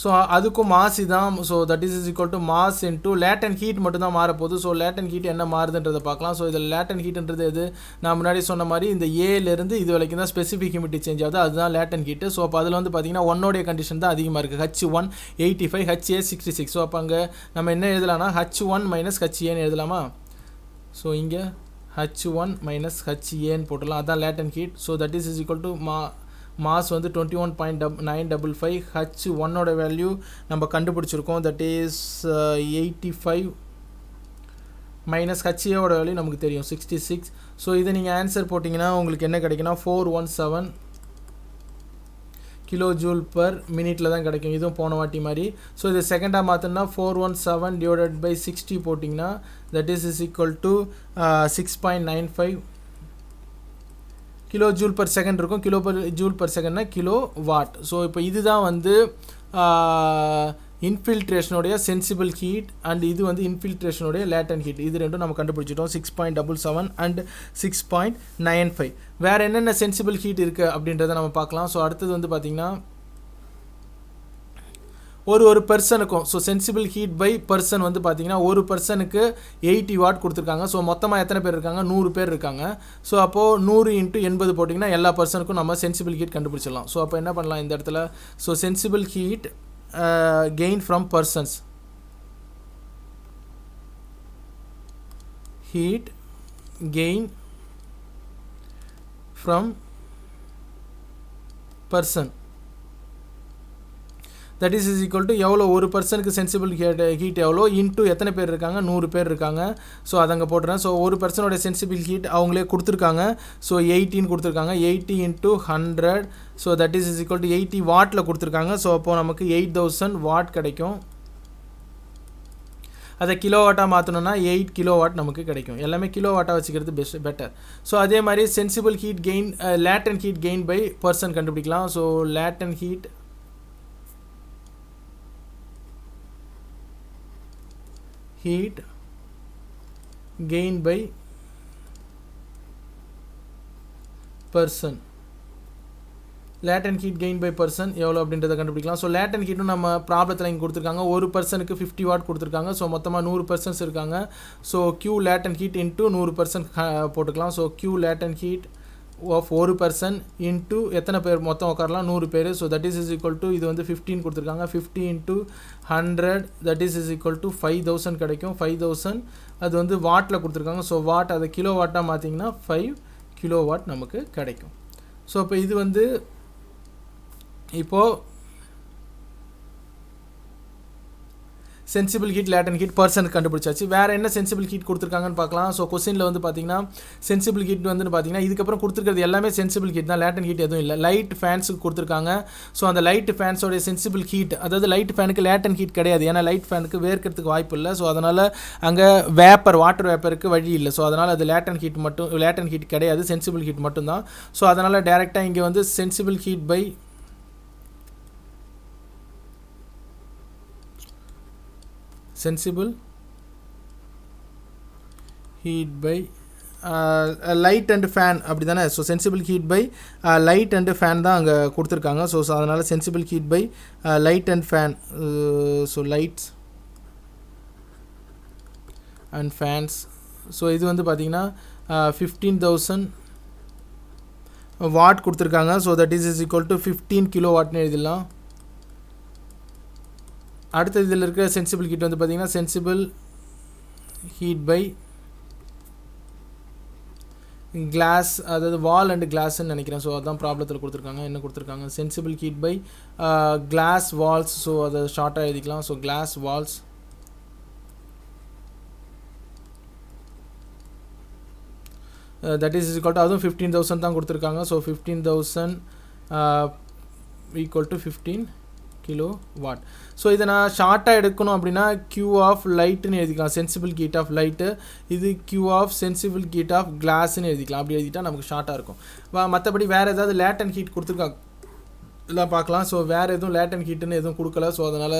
So அதுக்கும் mass தான். So that is equal to mass into latent heat மட்டும் தான் மாறப்போகுது. So latent heat என்ன மாறுதுன்றதை பார்க்கலாம். So இதில் லேட்டன் ஹீட்ன்றது எது, நான் முன்னாடி சொன்ன மாதிரி இந்த ஏலேருந்து இது வரைக்கும் தான் ஸ்பெசிஃபிக் ஹியூமிடிட்டி சேஞ்ச் ஆகுது, அதுதான் லேட்டன் ஹீட்டு. ஸோ அப்போ அதில் வந்து பார்த்தீங்கன்னா ஒன்னோடைய கண்டிஷன் தான் அதிகமாக இருக்குது. H1 85, HA 66. ஸோ அப்போ அங்கே நம்ம என்ன எழுதலாம்னா H1 மைனஸ் HAன்னு எழுதலாமா. ஸோ இங்கே H1 மைனஸ் HAன்னு போட்டுடலாம், அதுதான் லேட்டன் heat. So that is equal to mass வந்து 21.955. H1ஓட வேல்யூ நம்ம கண்டுபிடிச்சிருக்கோம், தட் இஸ் 85 மைனஸ் HAவோட வேல்யூ நமக்கு தெரியும் 66. ஸோ இதை நீங்கள் ஆன்சர் போட்டிங்கன்னா உங்களுக்கு என்ன கிடைக்குன்னா 417 கிலோ ஜூல் பர் மினிட்டில் தான் கிடைக்கும். இதுவும் போன வாட்டி மாதிரி. ஸோ இது செகண்டாக மாற்றினா 417 டிவைடட் பை 60 போட்டிங்கன்னா that is equal to 6.95 kilo joule per second இருக்கும். கிலோ பர் ஜூல் பர் செகண்ட்னா கிலோ வாட். ஸோ இப்போ இதுதான் வந்து இன்ஃபில்ட்ரேஷனுடைய சென்சிபிள் ஹீட் அண்ட் இது வந்து இன்ஃபில்ட்ரேஷனுடைய லேட்டன் ஹீட். இது ரெண்டும் நம்ம கண்டுபிடிச்சிட்டோம், 6.77 அண்ட் 6.95. வேறு என்னென்ன சென்சிபிள் ஹீட் இருக்குது அப்படின்றத நம்ம பார்க்கலாம். ஸோ அடுத்தது வந்து பார்த்திங்கன்னா ஒரு பர்சனுக்கும், so sensible heat by person வந்து பார்த்திங்கன்னா ஒரு பர்சனுக்கு 80 வாட் கொடுத்துருக்காங்க. ஸோ மொத்தமாக எத்தனை பேர் இருக்காங்க, 100 பேர் இருக்காங்க. ஸோ அப்போது 100 × 80 போட்டிங்கன்னா எல்லா பர்சனுக்கும் நம்ம சென்சிபிள் ஹீட் கண்டுபிடிச்சிடலாம். ஸோ அப்போ என்ன பண்ணலாம் இந்த இடத்துல, so sensible heat gain from persons, heat gain from person, that is equal to எவ்வளோ ஒரு பர்சனுக்கு சென்சிபிள் ஹீட் எவ்வளோ இன்ட்டு எத்தனை பேர் இருக்காங்க, 100 பேர் இருக்காங்க. ஸோ அதை அங்கே போட்டுறேன். ஸோ ஒரு பர்சனோட சென்சிபிள் ஹீட் அவங்களே கொடுத்துருக்காங்க. ஸோ 80 கொடுத்துருக்காங்க, 80 × 100. So that is equal to 80 வாட்டில் கொடுத்துருக்காங்க. ஸோ அப்போது நமக்கு 8000 வாட் கிடைக்கும். அதை கிலோ வாட்டாக மாற்றணும்னா 8 கிலோ வாட் நமக்கு கிடைக்கும். எல்லாமே கிலோ வாட்டாக வச்சுக்கிறது பெட்டர். ஸோ அதே மாதிரி sensible heat gain latent heat gain by person கண்டுபிடிக்கலாம். So latent heat gain by person, latent heat gain by person எவ்வளோ அப்படின்றத கண்டுபிடிக்கலாம். ஸோ லேட்டன் ஹீட்டும் நம்ம ப்ராப்ளத்தில் இங்கே கொடுத்துருக்காங்க. ஒரு பர்சனுக்கு 50 வாட் கொடுத்துருக்காங்க. ஸோ மொத்தமாக 100 பர்சன்ஸ் இருக்காங்க. So Q latent heat into 100% போட்டுக்கலாம். So Q latent heat of ஒரு பர்சன் இன்ட்டு எத்தனை பேர் மொத்தம் உட்காரலாம், 100 பேர். So that is equal to இது வந்து 15 கொடுத்துருக்காங்க, 50 × 100 தட் இஸ் ஈக்குவல் டு 5000 கிடைக்கும். 5000 அது வந்து வாட்டில் கொடுத்துருக்காங்க. ஸோ வாட் அதை கிலோ வாட்டாக மாற்றிங்கன்னா 5 கிலோ வாட் நமக்கு கிடைக்கும். ஸோ இப்போ இது வந்து இப்போது சென்சிபிள் ஹீட் லேட்டன் ஹீட் பர்சனுக்கு கண்டுபிடிச்சாச்சு. வேறு என்ன சென்சிபிள் ஹீட் கொடுத்துருக்காங்கன்னு பார்க்கலாம். ஸோ கொஸ்டினில் வந்து பார்த்திங்கன்னா சென்சிபிள் ஹீட் வந்து பார்த்திங்கன்னா இதுக்கப்புறம் கொடுத்துருக்கிறது எல்லாமே சென்சிபிள் ஹீட் தான், லேட்டன் ஹீட் எதுவும் இல்லை. லைட் ஃபேன்ஸுக்கு கொடுத்துருக்காங்க. ஸோ அந்த லைட் ஃபேன்ஸோடைய சென்சிபிள் ஹீட், அதாவது லைட் ஃபேனுக்கு லேட்டன் ஹீட் கிடையாது, ஏன்னா லைட் ஃபேனுக்கு வேர்க்கிறதுக்கு வாய்ப்பு இல்லை. ஸோ அதனால் அங்கே வாட்டர் வேப்பருக்கு வழி இல்லை. ஸோ அதனால் அது லேட்டன் ஹீட் கிடையாது, சென்சிபிள் ஹீட் மட்டும்தான். ஸோ அதனால் டேரெக்டாக இங்கே வந்து sensible heat by sensible heat by light and fan அப்படி தானே. So sensible heat by light and fan தான் அங்கே கொடுத்துருக்காங்க. ஸோ அதனால் sensible heat by light and fan. So lights and fans. So இது வந்து பார்த்திங்கன்னா 15000 வாட் கொடுத்துருக்காங்க. So that is equal to 15 kilo வாட்னு எழுதிடலாம். அடுத்த இதில் இருக்கிற சென்சிபிள் ஹீட் வந்து பார்த்திங்கன்னா சென்சிபிள் ஹீட் பை கிளாஸ், அதாவது வால் அண்ட் கிளாஸ்ன்னு நினைக்கிறேன். ஸோ அதுதான் ப்ராப்ளத்தில் கொடுத்துருக்காங்க. என்ன கொடுத்துருக்காங்க, sensible heat by glass walls. So அதை ஷார்ட்டாக எழுதிக்கலாம். So glass walls that is equal to அதுவும் 15000 தான் கொடுத்துருக்காங்க. So 15000 equal to 15 kilo watt. So இதை நான் ஷார்ட்டாக எடுக்கணும் அப்படின்னா Q ஆஃப் லைட்டுன்னு எழுதிக்கலாம், சென்சிபிள் ஹீட் ஆஃப் லைட்டு. இது Q of sensible heat of கிளாஸ்ன்னு எழுதிக்கலாம். அப்படி எழுதிட்டா நமக்கு ஷார்ட்டாக இருக்கும். மற்றபடி வேறு ஏதாவது லேட்டன் ஹீட் கொடுத்துருக்காங்க எல்லாம் பார்க்கலாம். ஸோ வேறு எதுவும் லேட்டன் ஹீட்டுன்னு எதுவும் கொடுக்கல. ஸோ அதனால்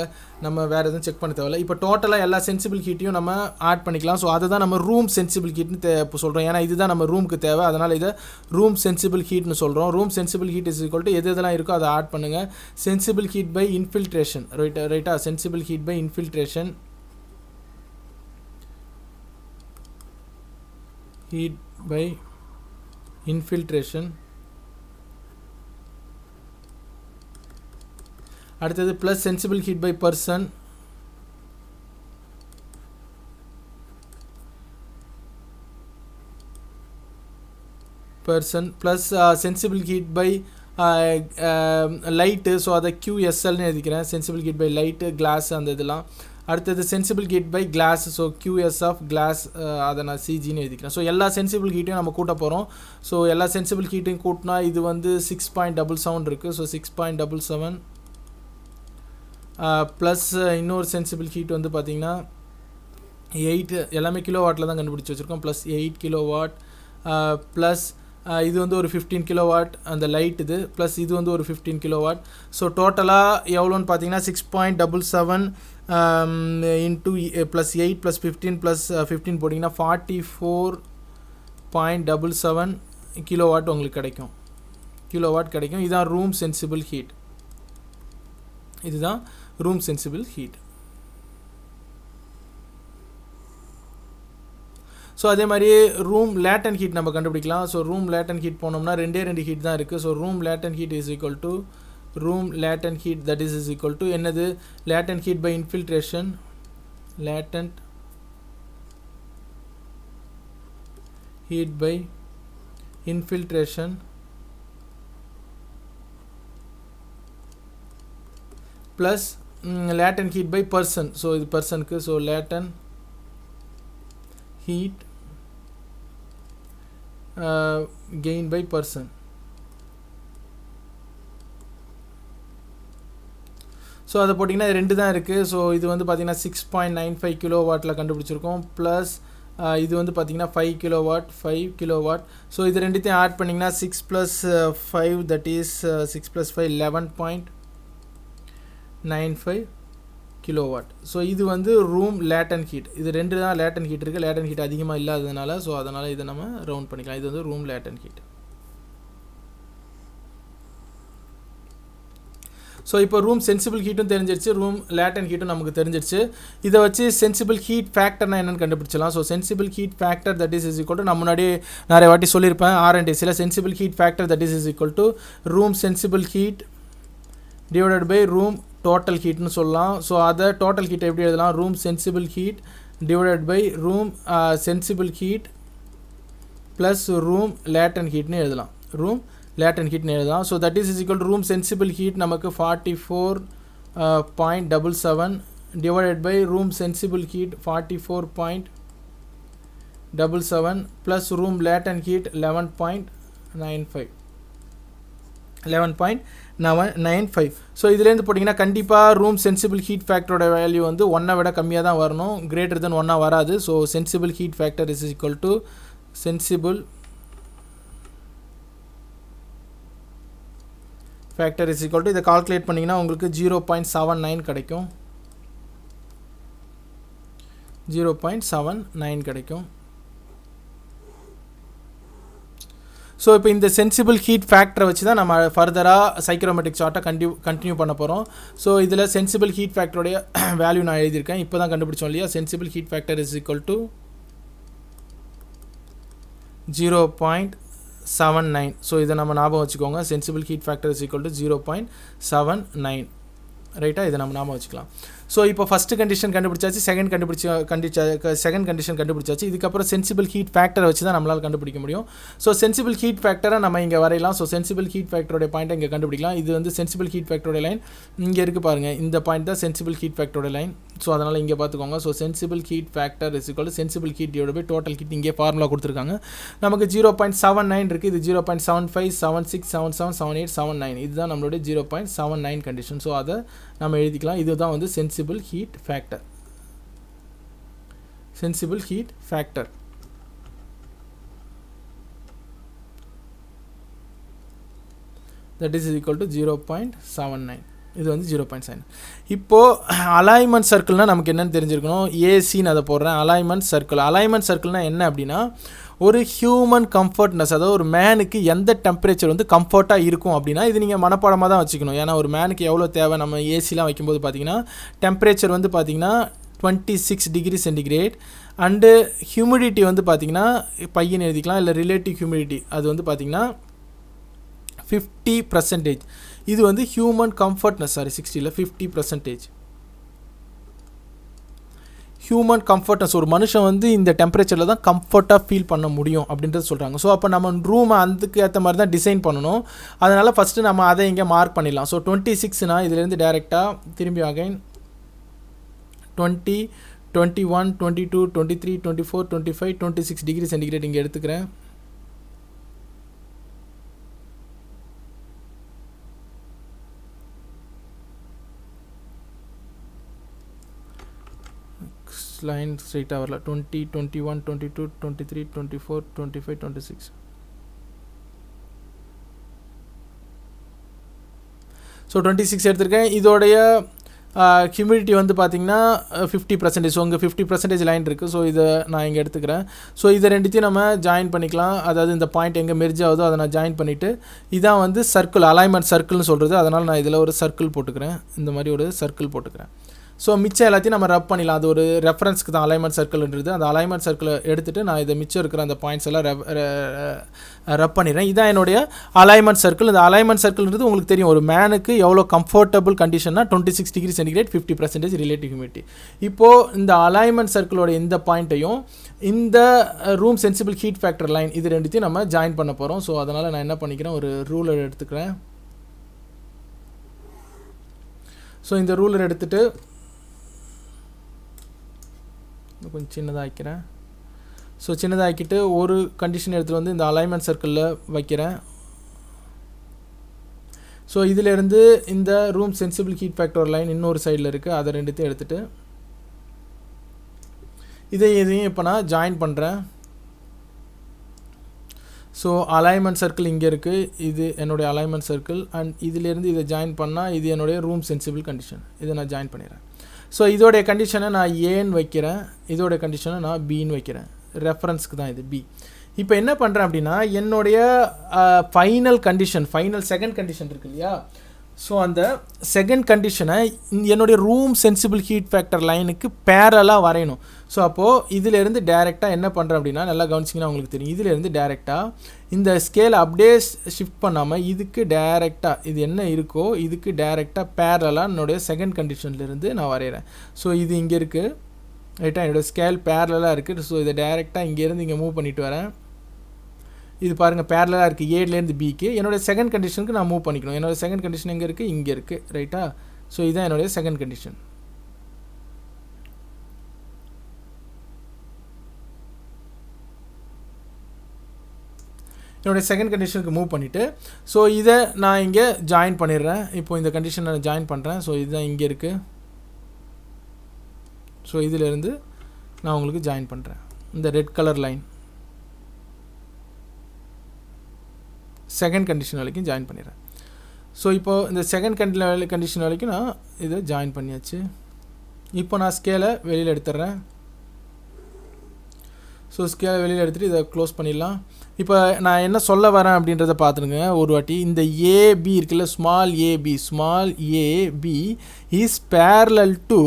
நம்ம வேறு எதுவும் செக் பண்ண தேவையில்ல. இப்போ டோட்டலாக எல்லா சென்சிபிள் ஹீட்டையும் நம்ம ஆட் பண்ணிக்கலாம். ஸோ அதை தான் நம்ம ரூம் சென்சிபிள் ஹீட்னு இப்போ சொல்கிறோம். ஏன்னா இதுதான் நம்ம ரூமுக்கு தேவை. அதனால் இதை ரூம் சென்சிபிள் ஹீட்னு சொல்கிறோம். Room sensible heat is equal to எது எதெல்லாம் இருக்கோ அதை ஆட் பண்ணுங்கள். சென்சிபிள் ஹீட் பை இன்ஃபில்ட்ரேஷன், ரைட்டா? Sensible heat by infiltration, heat by infiltration. அடுத்தது plus sensible heat by person, plus sensible heat by light. So அதை QSLன்னு எழுதிக்கிறேன். Sensible heat by light, glass, அந்த இதெல்லாம். அடுத்தது sensible heat by glass. So QS of glass, அதை நான் CGன்னு எழுதிக்கிறேன். ஸோ எல்லா சென்சிபிள் ஹீட்டையும் நம்ம கூட்ட போகிறோம். ஸோ எல்லா சென்சிபிள் ஹீட்டையும் கூட்டினா இது வந்து 6.77 இருக்குது. ஸோ 6.77 ப்ளஸ் இன்னொரு சென்சிபிள் ஹீட் வந்து பார்த்திங்கன்னா 8, எல்லாமே கிலோ வாட்டில் தான் கண்டுபிடிச்சி வச்சுருக்கோம். ப்ளஸ் 8 கிலோ வாட், ப்ளஸ் இது வந்து ஒரு 15 கிலோ வாட் அந்த லைட் இது, ப்ளஸ் இது வந்து ஒரு 15 கிலோ வாட். ஸோ டோட்டலாக எவ்வளோன்னு பார்த்தீங்கன்னா 6.77 இன்ட்டு ப்ளஸ் 8 ப்ளஸ் 15 ப்ளஸ் 15 போட்டிங்கன்னா 44.77 கிலோ வாட் உங்களுக்கு கிடைக்கும். இதுதான் ரூம் சென்சிபிள் ஹீட். இதுதான் ரூம் சென்சிபிள் ஹீட். ஸோ அதே மாதிரி ரூம் லேட்டன் ஹீட் நம்ம கண்டுபிடிக்கலாம். ஸோ ரூம் லேட்டன் ஹீட் போனோம்னா ரெண்டு ஹீட் தான் இருக்குது. So room latent heat is equal to room latent heat that is equal to என்னது? Latent heat by infiltration, latent heat by infiltration plus latent heat by person. So இது பர்சனுக்கு. So latent heat gain by person. ஸோ அதை போட்டிங்கன்னா ரெண்டு தான் இருக்குது. So இது வந்து பார்த்திங்கன்னா 6.95 கிலோ வாட்டில் கண்டுபிடிச்சிருக்கோம். ப்ளஸ் இது வந்து பார்த்திங்கன்னா 5 கிலோ வாட். ஸோ இது ரெண்டுத்தையும் ஆட் பண்ணிங்கன்னா 6 + 5 தட் இஸ் 6 + 5 11.95 கிலோவாட். ஸோ இது வந்து ரூம் லேட்டன் ஹீட். இது ரெண்டு தான் லேட்டன் ஹீட் இருக்குது. லேட்டன் ஹீட் அதிகமாக இல்லாததுனால ஸோ அதனால் இதை நம்ம ரவுண்ட் பண்ணிக்கலாம். இது வந்து ரூம் லேட்டன் ஹீட். ஸோ இப்போ ரூம் சென்சிபிள் ஹீட்டும் தெரிஞ்சிருச்சு, ரூம் லேட்டன் ஹீட்டும் நமக்கு தெரிஞ்சிருச்சு. இதை வச்சு சென்சிபிள் ஹீட் ஃபேக்டர்னா என்னென்னு கண்டுபிடிச்சலாம். So sensible heat factor that is equal to, நான் முன்னாடி நிறைய வாட்டி சொல்லியிருப்பேன் R&Dல, sensible heat factor that is equal to room sensible heat divided by room total ஹீட்னு சொல்லலாம். ஸோ அதை டோட்டல் ஹீட் எப்படி எழுதலாம்? Room sensible heat divided by room sensible heat plus room latent ஹீட்னு எழுதலாம். ரூம் லேட்டன் ஹீட்னு எழுதலாம். So that is equal to room sensible heat நமக்கு 44.77 divided by room sensible heat 44.77 plus room latent heat 11.95. So இதுலேருந்து போட்டிங்கன்னா கண்டிப்பாக room sensible heat ஃபேக்டரோட value வந்து 1 விட கம்மியாக தான் வரணும், கிரேட்டர் தென் 1 வராது. So sensible heat factor is equal to sensible factor is equal to, இதை கால்குலேட் பண்ணிங்கன்னா உங்களுக்கு 0.79 கிடைக்கும். 0.79 கிடைக்கும். ஸோ இப்போ இந்த சென்சிபிள் ஹீட் ஃபேக்டரை வச்சு தான் நம்ம ஃபர்தராக சைக்ரோமெட்ரிக் சார்ட்டை கண்டினியூ பண்ண போகிறோம். ஸோ இதில் சென்சிபிள் ஹீட் ஃபேக்டருடைய வேல்யூ நான் எழுதியிருக்கேன், இப்போ தான் கண்டுபிடிச்சோம் இல்லையா? Sensible heat factor is equal to 0.79. So இதை நம்ம ஞாபகம் வச்சுக்கோங்க. Sensible heat factor is equal to 0.79. ரைட்டாக இதை நம்ம ஞாபகம் வச்சுக்கலாம். ஸோ இப்போ ஃபஸ்ட்டு கண்டிஷன் கண்டுபிடிச்சாச்சு, செகண்ட் கண்டிஷன் கண்டுபிடிச்சாச்சு. இதுக்கப்புறம் சென்சிபிள் ஹீட் ஃபேக்டரை வச்சு தான் நம்மளால் கண்டுபிடிக்க முடியும். ஸோ சென்சிபிள் ஹீட் ஃபேக்டரை நம்ம இங்கே வரையலாம். ஸோ சென்சிபிள் ஹீட் ஃபேக்டரோட பாயிண்ட்டை இங்கே கண்டுபிடிக்கலாம். இது வந்து சென்சிபிள் ஹீட் ஃபேக்டரோட லைன் இங்கே இருக்குது பாருங்கள், இந்த பாயிண்ட் தான் சென்சிபிள் ஹீட் ஃபேக்டரோட லைன். ஸோ அதனால் இங்கே பார்த்துக்கோங்க. So sensible heat factor is equal to sensible heat divided by total heat. இங்கே ஃபார்முலா கொடுத்துருக்காங்க. நமக்கு 0.79 இருக்குது, இது 0.75, 76, 77, 78, 79. இதுதான் நம்மளுடைய 0.79 கண்டிஷன். ஸோ அதை நம்ம எழுதிக்கலாம். இதுதான் வந்து sensible heat factor. Sensible heat factor that is equal to 0.79. இது வந்து 0.7. இப்போது அலைன்மெண்ட் சர்க்கிள்னால் நமக்கு என்னென்னு தெரிஞ்சிருக்கணும். ஏசின்னு அதை போடுறேன். அலைன்மெண்ட் சர்க்கிள்னால் என்ன அப்படின்னா, ஒரு ஹியூமன் கம்ஃபர்ட்னஸ், அதாவது ஒரு மேனுக்கு எந்த டெம்பரேச்சர் வந்து கம்ஃபர்ட்டாக இருக்கும் அப்படின்னா, இது நீங்கள் மனப்பாடமாக தான் வச்சுக்கணும். ஏன்னா ஒரு மேனுக்கு எவ்வளோ தேவை, நம்ம ஏசிலாம் வைக்கும்போது பார்த்தீங்கன்னா டெம்பரேச்சர் வந்து பார்த்திங்கன்னா 26 டிகிரி சென்டிகிரேட் அண்டு ஹியூமிடிட்டி வந்து பார்த்திங்கன்னா பையன் எழுதிக்கலாம், இல்லை ரிலேட்டிவ் ஹியூமிடிட்டி அது வந்து பார்த்திங்கன்னா 50%. இது வந்து ஹியூமன் கம்ஃபர்ட்னஸ், 60 50%. ஹியூமன் கம்ஃபர்ட்னஸ், ஒரு மனுஷன் வந்து இந்த டெம்பரேச்சரில் தான் கம்ஃபர்ட்டாக ஃபீல் பண்ண முடியும் அப்படின்றது சொல்கிறாங்க. ஸோ அப்போ நம்ம ரூமை அதுக்கு ஏற்ற மாதிரி தான் டிசைன் பண்ணணும். அதனால் ஃபஸ்ட்டு நம்ம அதை இங்கே மார்க் பண்ணிடலாம். ஸோ 26னா இதுலேருந்து டேரெக்டாக திரும்பி அகைன் 20, 21, 22, 23, 24, 25, 26 டிகிரி சென்டிகிரேட் இங்கே எடுத்துக்கிறேன். லைன் ஸ்ட்ரைட்டாக வரல. 20, 21, 22, 23, 24, 25, 26. ஸோ 26 எடுத்திருக்கேன். இதோடைய ஹியூமிடிட்டி வந்து பார்த்திங்கன்னா 50%. ஸோ இங்கே 50% லைன் இருக்குது. ஸோ இதை நான் இங்கே எடுத்துக்கிறேன். ஸோ இதை ரெண்டுத்தையும் நம்ம ஜாயின் பண்ணிக்கலாம். அதாவது இந்த பாயிண்ட் எங்கே மெர்ஜ் ஆகுதோ அதை நான் ஜாயின் பண்ணிவிட்டு, இதான் வந்து சர்க்கிள், அலைன்மெண்ட் சர்க்கிள்னு சொல்கிறது. அதனால் நான் இதில் ஒரு சர்க்கிள் போட்டுக்கிறேன். இந்த மாதிரி ஒரு சர்க்கிள் போட்டுக்கிறேன். ஸோ மிச்சம் எல்லாத்தையும் நம்ம ரப் பண்ணிடலாம். அது ஒரு ரெஃபரன்ஸ்க்கு தான் அலைன்மெண்ட் சர்க்கிள்ன்றது. அந்த அலைன்மெண்ட் சர்க்கிளை எடுத்துகிட்டு நான் இதை மிச்சம் இருக்கிற அந்த பாயிண்ட்ஸ் எல்லாம் ரப் பண்ணிடுறேன். இதான் என்னுடைய அலைன்மெண்ட் சர்க்கிள். இந்த அலைன்மெண்ட் சர்க்கிள்ன்றது உங்களுக்கு தெரியும், ஒரு மேனுக்கு எவ்வளோ கம்ஃபர்டபுள் கண்டிஷன்னா 26 டிகிரி சென்டிகிரேட், 50% ரிலேட்டிவ் ஹியூமிடிட்டி. இப்போது இந்த அலைன்மெண்ட் சர்க்கிளோட இந்த பாயிண்ட்டையும் இந்த room sensible heat factor line இது ரெண்டுத்தையும் நம்ம ஜாயின் பண்ண போகிறோம். ஸோ அதனால் நான் என்ன பண்ணிக்கிறேன், ஒரு ரூலர் எடுத்துக்கிறேன். ஸோ இந்த ரூலர் எடுத்துகிட்டு கொஞ்சம் சின்னதாகிக்கிறேன். ஸோ சின்னதாகிக்கிட்டு ஒரு கண்டிஷன் எடுத்துகிட்டு வந்து இந்த அலைன்மெண்ட் சர்க்கிளில் வைக்கிறேன். ஸோ இதிலேருந்து இந்த room sensible heat factor line இன்னொரு சைடில் இருக்குது, அதை ரெண்டுத்தையும் எடுத்துகிட்டு இதையும் இப்போ நான் ஜாயின் பண்ணுறேன். ஸோ அலைன்மெண்ட் சர்க்கிள் இங்கே இருக்குது, இது என்னுடைய அலைன்மெண்ட் சர்க்கிள். அண்ட் இதிலேருந்து இதை ஜாயின் பண்ணால் இது என்னுடைய ரூம் சென்சிபிள் கண்டிஷன். இதை நான் ஜாயின் பண்ணிடுறேன். ஸோ இதோடைய கண்டிஷனை நான் ஏன்னு வைக்கிறேன், இதோடைய கண்டிஷனை நான் பின்னு வைக்கிறேன். ரெஃபரன்ஸ்க்கு தான் இது பி. இப்போ என்ன பண்ணுறேன் அப்படின்னா, என்னுடைய ஃபைனல் செகண்ட் கண்டிஷன் இருக்கு இல்லையா, ஸோ அந்த செகண்ட் கண்டிஷனை என்னுடைய ரூம் சென்சிபிள் ஹீட் ஃபேக்டர் லைனுக்கு பேரலாக வரையணும். ஸோ அப்போது இதிலேருந்து டேரெக்டாக என்ன பண்ணுறேன் அப்படின்னா, நல்லா கவனிச்சிங்கன்னா உங்களுக்கு தெரியும், இதிலேருந்து டேரெக்டாக இந்த ஸ்கேலை அப்படியே ஷிஃப்ட் பண்ணாமல் இதுக்கு டேரெக்டாக இது என்ன இருக்கோ இதுக்கு டேரெக்டாக பேரலாக என்னுடைய செகண்ட் கண்டிஷன்லேருந்து நான் வரைகிறேன். ஸோ இது இங்கே இருக்குது ரைட்டாக, என்னோடய ஸ்கேல் பேரலாக இருக்குது. ஸோ இதை டேரெக்டாக இங்கேருந்து இங்கே மூவ் பண்ணிட்டு வரேன். இது பாருங்கள் பேரலாக இருக்குது, ஏலேருந்து பிக்கு. என்னோடய செகண்ட் கண்டிஷனுக்கு நான் மூவ் பண்ணிக்கணும். என்னோடய செகண்ட் கண்டிஷன் எங்கே இருக்குது, இங்கே இருக்குது ரைட்டா. ஸோ இதுதான் என்னுடைய செகண்ட் கண்டிஷன். என்னுடைய செகண்ட் கண்டிஷனுக்கு மூவ் பண்ணிவிட்டு, ஸோ இதை நான் இங்கே ஜாயின் பண்ணிடுறேன். இப்போது இந்த கண்டிஷனை நான் ஜாயின் பண்ணுறேன். ஸோ இதுதான் இங்கே இருக்குது. ஸோ இதிலேருந்து நான் உங்களுக்கு ஜாயின் பண்ணுறேன். இந்த red colour line second condition வரைக்கும் ஜாயின் பண்ணிடுறேன். ஸோ இப்போது இந்த செகண்ட் கண்டிஷன் வரைக்கும் நான் இதை ஜாயின் பண்ணியாச்சு. இப்போ நான் ஸ்கேலை வெளியில் எடுத்துடுறேன். ஸோ ஸ்கேலை வெளியில் எடுத்துகிட்டு இதை க்ளோஸ் பண்ணிடலாம். இப்போ நான் என்ன சொல்ல வரேன் அப்படின்றத பார்த்துருங்க ஒரு வாட்டி. இந்த ஏபி இருக்குல்ல, small AB is parallel to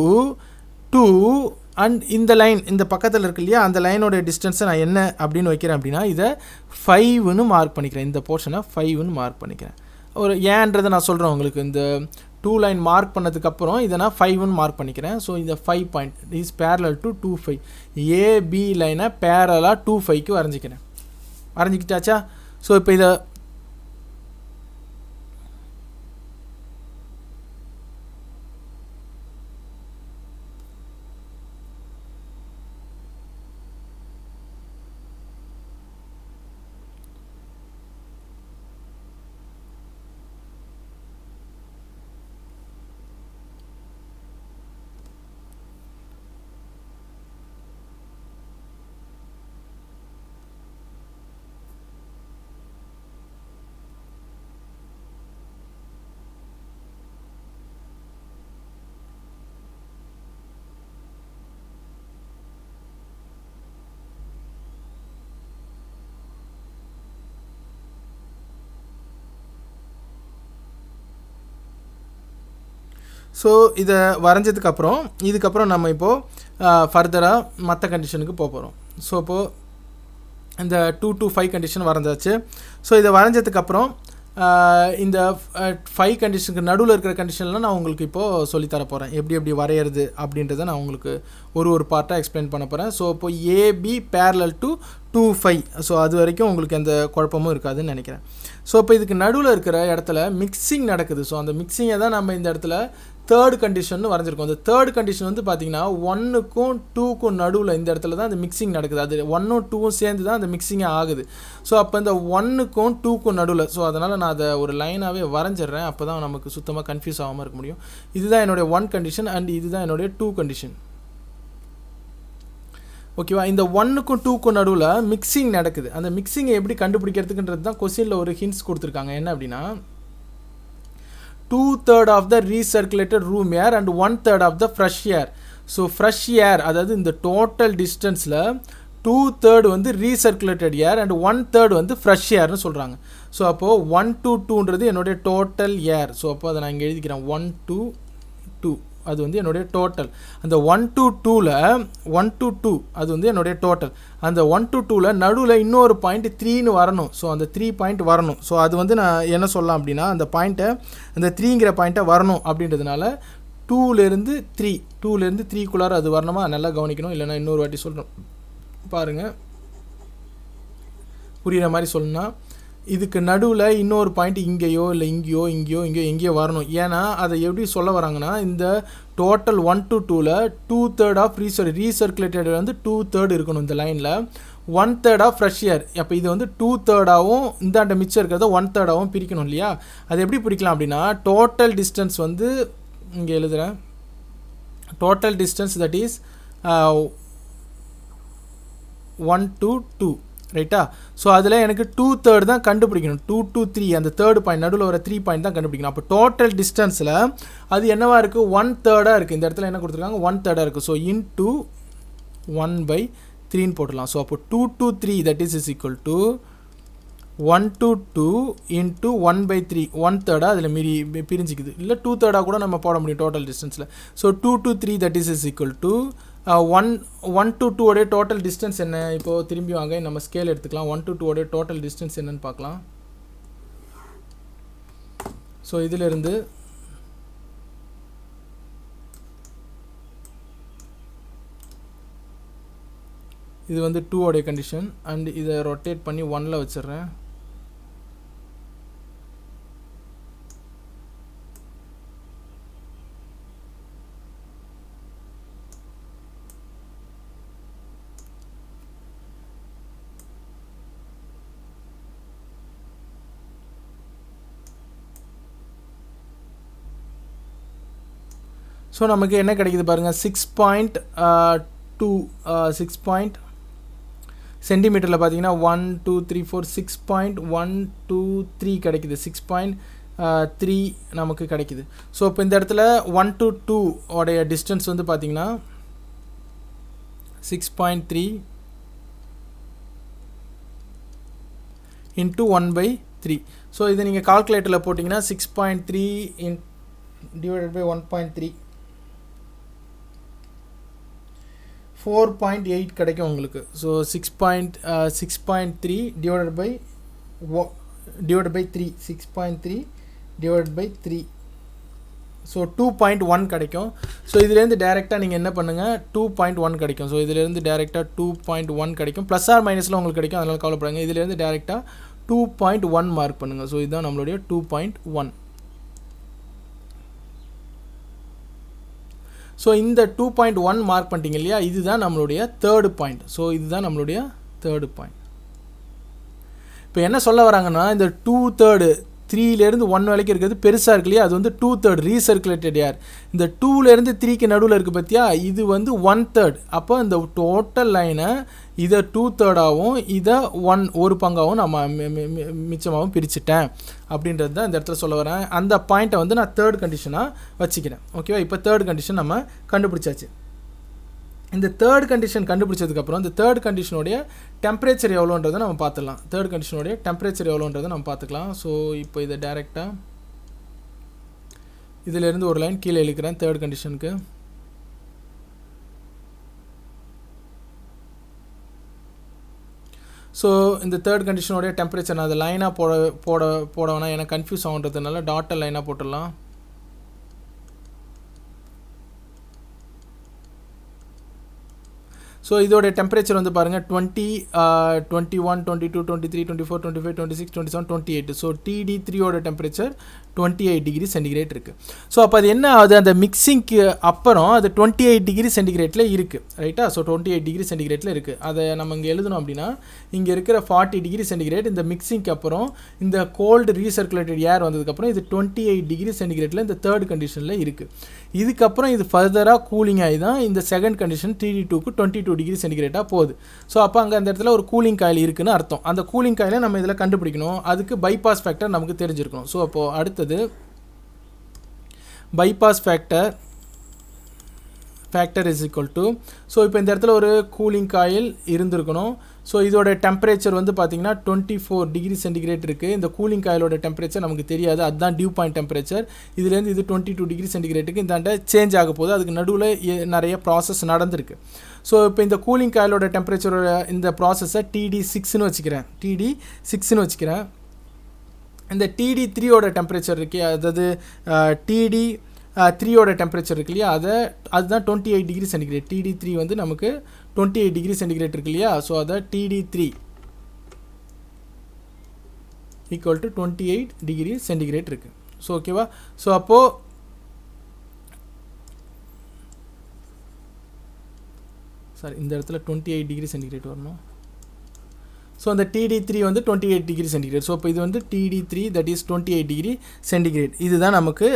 and இந்த லைன் இந்த பக்கத்தில் இருக்கு இல்லையா, அந்த லைனோட டிஸ்டன்ஸை நான் என்ன அப்படின்னு வைக்கிறேன் அப்படின்னா, இதை 5ன்னு மார்க் பண்ணிக்கிறேன். இந்த போர்ஷனை 5ன்னு மார்க் பண்ணிக்கிறேன். ஒரு ஏன்றதை நான் சொல்கிறேன் உங்களுக்கு. இந்த 2 லைன் மார்க் பண்ணதுக்கப்புறம் இதை நான் 5ன்னு மார்க் பண்ணிக்கிறேன். ஸோ இந்த 5 point is parallel to 2 5. AB லைனை பேரலாக 2 5க்கு வரைஞ்சிக்கிறேன். வரைஞ்சிக்கிட்டாச்சா? ஸோ இப்போ இதை ஸோ இதை வரைஞ்சதுக்கப்புறம் இதுக்கப்புறம் நம்ம இப்போது ஃபர்தராக மற்ற கண்டிஷனுக்கு போகிறோம். ஸோ இப்போது இந்த 2 to 5 கண்டிஷன் வரைஞ்சாச்சு. ஸோ இதை வரைஞ்சதுக்கப்புறம் இந்த 5 கண்டிஷனுக்கு நடுவில் இருக்கிற கண்டிஷன்லாம் நான் உங்களுக்கு இப்போது சொல்லித்தர போகிறேன். எப்படி வரைகிறது அப்படின்றத நான் உங்களுக்கு ஒரு பார்ட்டாக எக்ஸ்பிளைன் பண்ண போகிறேன். ஸோ இப்போது ஏபி பேரலல் டு 2 5. ஸோ அது வரைக்கும் உங்களுக்கு எந்த குழப்பமும் இருக்காதுன்னு நினைக்கிறேன். ஸோ இப்போ இதுக்கு நடுவில் இருக்கிற இடத்துல மிக்சிங் நடக்குது. ஸோ அந்த மிக்சிங்கை தான் நம்ம இந்த இடத்துல தேர்ட் கண்டிஷன் வரைஞ்சிருக்கோம். அந்த தேர்ட் கண்டிஷன் வந்து பார்த்திங்கன்னா 1க்கும் 2க்கும் நடுவில் இந்த இடத்துல தான் அந்த மிக்சிங் நடக்குது. அது 1ம் 2ம் சேர்ந்து தான் அந்த மிக்சிங்கே ஆகுது. ஸோ அப்போ இந்த 1க்கும் 2க்கும் நடுவில், ஸோ அதனால் நான் அதை ஒரு லைனாகவே வரைஞ்சிட்றேன். அப்போ தான் நமக்கு சுத்தமாக கன்ஃபியூஸ் ஆகாமல் இருக்க முடியும். இதுதான் என்னுடைய 1 கண்டிஷன் அண்ட் இதுதான் என்னுடைய 2 கண்டிஷன். ஓகேவா? இந்த 1க்கும் 2க்கும் நடுவில் மிக்சிங் நடக்குது. அந்த மிக்சிங்கை எப்படி கண்டுபிடிக்கிறதுக்குன்றது தான் கொஸ்டினில் ஒரு ஹிண்ட்ஸ் கொடுத்துருக்காங்க. என்ன அப்படின்னா 2/3 of the recirculated room air and 1/3 of the fresh air. So fresh air, அதாவது இந்த டோட்டல் டிஸ்டன்ஸில் 2/3 வந்து ரீசர்க்குலேட்டட் ஏர் அண்ட் 1/3 வந்து ஃப்ரெஷ் ஏர்னு சொல்கிறாங்க. ஸோ அப்போது 1 to 2ன்றது என்னுடைய டோட்டல் ஏர். ஸோ அப்போ அதை நான் இங்கே எழுதிக்கிறேன் 1 to 2. அது வந்து என்னுடைய டோட்டல். அந்த 1 to 2 அது வந்து என்னுடைய டோட்டல். அந்த 1 to 2 நடுவில் இன்னொரு பாயிண்ட் 3ன்னு வரணும். ஸோ அந்த 3 பாயிண்ட் வரணும். ஸோ அது வந்து நான் என்ன சொல்லலாம் அப்படின்னா அந்த பாயிண்ட்டை, அந்த 3ங்கிற பாயிண்ட்டை வரணும் அப்படின்றதுனால 2லேருந்து 3க்குள்ளார அது வரணுமா நல்லா கவனிக்கணும். இல்லைனா இன்னொரு வாட்டி சொல்கிறோம் பாருங்கள், புரிகிற மாதிரி சொல்லணும்னா இதுக்கு நடுவில் இன்னொரு பாயிண்ட் இங்கேயோ இல்லை இங்கேயோ வரணும். ஏன்னா அதை எப்படி சொல்ல வராங்கன்னா இந்த டோட்டல் 1 to 2ல் 2/3 ஆஃப் ரீசர்க்குலேட்டட் வந்து 2/3 இருக்கணும் இந்த லைனில், 1/3 ஆஃப் ஃப்ரெஷ் ஏர். அப்போ இது வந்து 2/3ஆகவும் இந்தாண்ட மிச்சம் இருக்கிறத 1/3ஆகவும் பிரிக்கணும் இல்லையா? அது எப்படி பிரிக்கலாம் அப்படின்னா டோட்டல் டிஸ்டன்ஸ் வந்து இங்கே எழுதுகிறேன். Total distance that is 1 to 2 ரைட்டா? ஸோ அதில் எனக்கு 2/3 தான் கண்டுபிடிக்கணும். 2 to 3 அந்த தேர்ட் பாயிண்ட் நடுவில் வர 3 பாயிண்ட் தான் கண்டுபிடிக்கணும். அப்போ டோட்டல் டிஸ்டன்ஸில் அது என்னவா இருக்குது? 1/3 இருக்குது. இந்த இடத்துல என்ன கொடுத்துருக்காங்க? 1/3 இருக்குது. ஸோ இன்ட்டு 1/3ன்னு போட்டுடலாம். ஸோ அப்போ 2 to 3 that is equal to 1 to 2 into 1/3. 1/3 அதில் மீறி பிரிஞ்சிக்குது. இல்லை 2/3 கூட நம்ம போட முடியும் டோட்டல் டிஸ்டன்ஸில். So 2 to 3 that is equal to 1 to 2 உடைய டோட்டல் டிஸ்டன்ஸ் என்ன? இப்போது திரும்பி வாங்க நம்ம ஸ்கேல் எடுத்துக்கலாம். 1 to 2 உடைய டோட்டல் டிஸ்டன்ஸ் என்னன்னு பார்க்கலாம். ஸோ இதிலிருந்து இது வந்து 2 உடைய கண்டிஷன் அண்ட் இதை ரொட்டேட் பண்ணி 1ல் வச்சிடுறேன். ஸோ நமக்கு என்ன கிடைக்குது பாருங்கள், 6 சென்டிமீட்டரில் பார்த்தீங்கன்னா 1 2 3 4 6.123 கிடைக்குது. 6.3 நமக்கு கிடைக்குது. ஸோ இப்போ இந்த இடத்துல 1 to 2 உடைய டிஸ்டன்ஸ் வந்து பார்த்தீங்கன்னா 6.3 இன்ட்டு 1/3. ஸோ இதை நீங்கள் கால்குலேட்டரில் போட்டிங்கன்னா 6.3 டிவைடட் பை 1.3 4.8 கிடைக்கும் உங்களுக்கு. So 6.3 divided by 3 6.3 divided by 3 so 2.1 கிடைக்கும். ஸோ இதுலேருந்து டேரெக்டாக நீங்கள் என்ன பண்ணுங்கள், 2.1 கிடைக்கும். ஸோ இதிலேருந்து டேரெக்டாக 2.1 கிடைக்கும். ப்ளஸ் ஆர் மைனஸில் உங்களுக்கு கிடைக்கும், அதனால் கவலைப்படுங்க. இதிலேருந்து டேரெக்டாக 2.1 மார்க் பண்ணுங்கள். ஸோ இதுதான் நம்மளுடைய 2.1. ஸோ இந்த 2.1 மார்க் பண்ணிட்டீங்க இல்லையா, இதுதான் நம்மளுடைய தேர்டு பாயிண்ட். ஸோ இதுதான் நம்மளுடைய தேர்டு பாயிண்ட். இப்போ என்ன சொல்ல வராங்கன்னா, இந்த 2/3 3லேருந்து 1 வரைக்கும் இருக்கிறது பெருசாக இருக்கு இல்லையா, அது வந்து 2/3 ரீசர்க்குலேட்டட் ஏர். இந்த 2லேருந்து 3க்கு நடுவில் இருக்குது பார்த்தியா, இது வந்து 1/3. அப்போ இந்த டோட்டல் லைனை இதை 2/3ஆகவும் இதை 1 பங்காகவும் நம்ம மிச்சமாகவும் பிரிச்சுட்டேன் அப்படின்றது தான் இந்த இடத்துல சொல்ல வரேன். அந்த பாயிண்ட்டை வந்து நான் தேர்ட் கண்டிஷனாக வச்சுக்கிறேன். ஓகேவா? இப்போ தேர்ட் கண்டிஷன் நம்ம கண்டுபிடிச்சாச்சு. இந்த தேர்ட் கண்டிஷன் கண்டுபிடிச்சதுக்கப்புறம் இந்த தேர்ட் கண்டிஷனுடைய டெம்பரேச்சர் எவ்வளோன்றதை நம்ம பார்த்துக்கலாம். தேர்ட் கண்டிஷனுடைய டெம்பரேச்சர் எவ்வளோன்றதை நம்ம பார்த்துக்கலாம். ஸோ இப்போ இதை டேரெக்டாக இதிலேருந்து ஒரு லைன் கீழே இழுக்கிறேன் தேர்ட் கண்டிஷனுக்கு. ஸோ இந்த தேர்ட் கண்டிஷனுடைய டெம்பரேச்சர் நான் அதை லைனாக போட வேணாம், எனக்கு கன்ஃபியூஸ் ஆகுன்றதுனால டாட்டல் லைனாக போட்டுடலாம். ஸோ இதோட டெம்பரேச்சர் வந்து பாருங்கள் 20, 21, 22, 23, 24, 25, 26, 27, 28. ஸோ TD3ஓட டெம்பரேச்சர் 28 டிகிரி சென்டிகிரேட் இருக்குது. ஸோ அப்போ அது என்ன ஆகுது, அந்த மிக்சிங்க்கு அப்புறம் அது 28 டிகிரி சென்டிகிரேட்டில் இருக்குது, ரைட்டா? ஸோ 28 டிகிரி சென்டிகிரேட்டில் இருக்குது. அதை நம்ம இங்கே எழுதணும் அப்படின்னா, இங்கே இருக்கிற 40 டிகிரி சென்டிகிரேட் இந்த மிக்சிங்க்கு அப்புறம் இந்த கோல்டு ரீசர்க்குலேட்டட் ஏர் வந்ததுக்கப்புறம் இது 28 டிகிரி சென்டிகிரேட்டில் இந்த தேர்ட் கண்டிஷனில் இருக்குது. இதுக்கப்புறம் இது ஃபர்தராக கூலிங் ஆகி தான் இந்த செகண்ட் கண்டிஷன் TD2க்கு 22 டிகிரி சென்டிகிரேட்டாக போகுது. ஸோ அப்போ அங்கே அந்த இடத்துல ஒரு கூலிங் காயில் இருக்குன்னு அர்த்தம். அந்த கூலிங் காயிலை நம்ம இதில் கண்டுபிடிக்கணும். அதுக்கு பைபாஸ் ஃபேக்டர் நமக்கு தெரிஞ்சிருக்கணும். ஸோ அப்போது அடுத்தது bypass factor is equal to, so இப்போ இந்த இடத்துல ஒரு கூலிங் காயில் இருந்திருக்கணும். ஸோ இதோட டெம்பரேச்சர் வந்து பார்த்திங்கன்னா 24 டிகிரி சென்டிகிரேட் இருக்குது. இந்த கூலிங் காயிலோட டெம்பரேச்சர் நமக்கு தெரியாது, அதுதான் டியூ பாயிண்ட் டெம்பரேச்சர். இதுலேருந்து இது 22 டிகிரி சென்டிகிரேட்டுக்கு இந்தாண்ட சேஞ்ச் ஆக போகுது. அதுக்கு நடுவில் நிறைய ப்ராசஸ் நடந்திருக்கு. ஸோ இப்போ இந்த கூலிங் காயிலோட டெம்பரேச்சரோட இந்த ப்ராசஸை TD6ன்னு வச்சுக்கிறேன். இந்த TD3ஓட டெம்பரேச்சர் இருக்கே, அதாவது TD3ஓட டெம்பரேச்சர் இருக்கு இல்லையா, அதுதான் 28 டிகிரி சென்டிகிரேட். TD3 வந்து நமக்கு 28 டிகிரி சென்டிகிரேட் இருக்கு இல்லையா. ஸோ அதை TD3 equal to 28 degree centigrade இருக்குது. ஸோ ஓகேவா? ஸோ அப்போது இந்த இடத்துல 28 டிகிரி சென்டிகிரேட் வரணும். ஸோ அந்த TD3 வந்து 28 டிகிரி சென்டிகிரேட். ஸோ இப்போ இது வந்து TD3 that is 28 degree centigrade. இதுதான் நமக்கு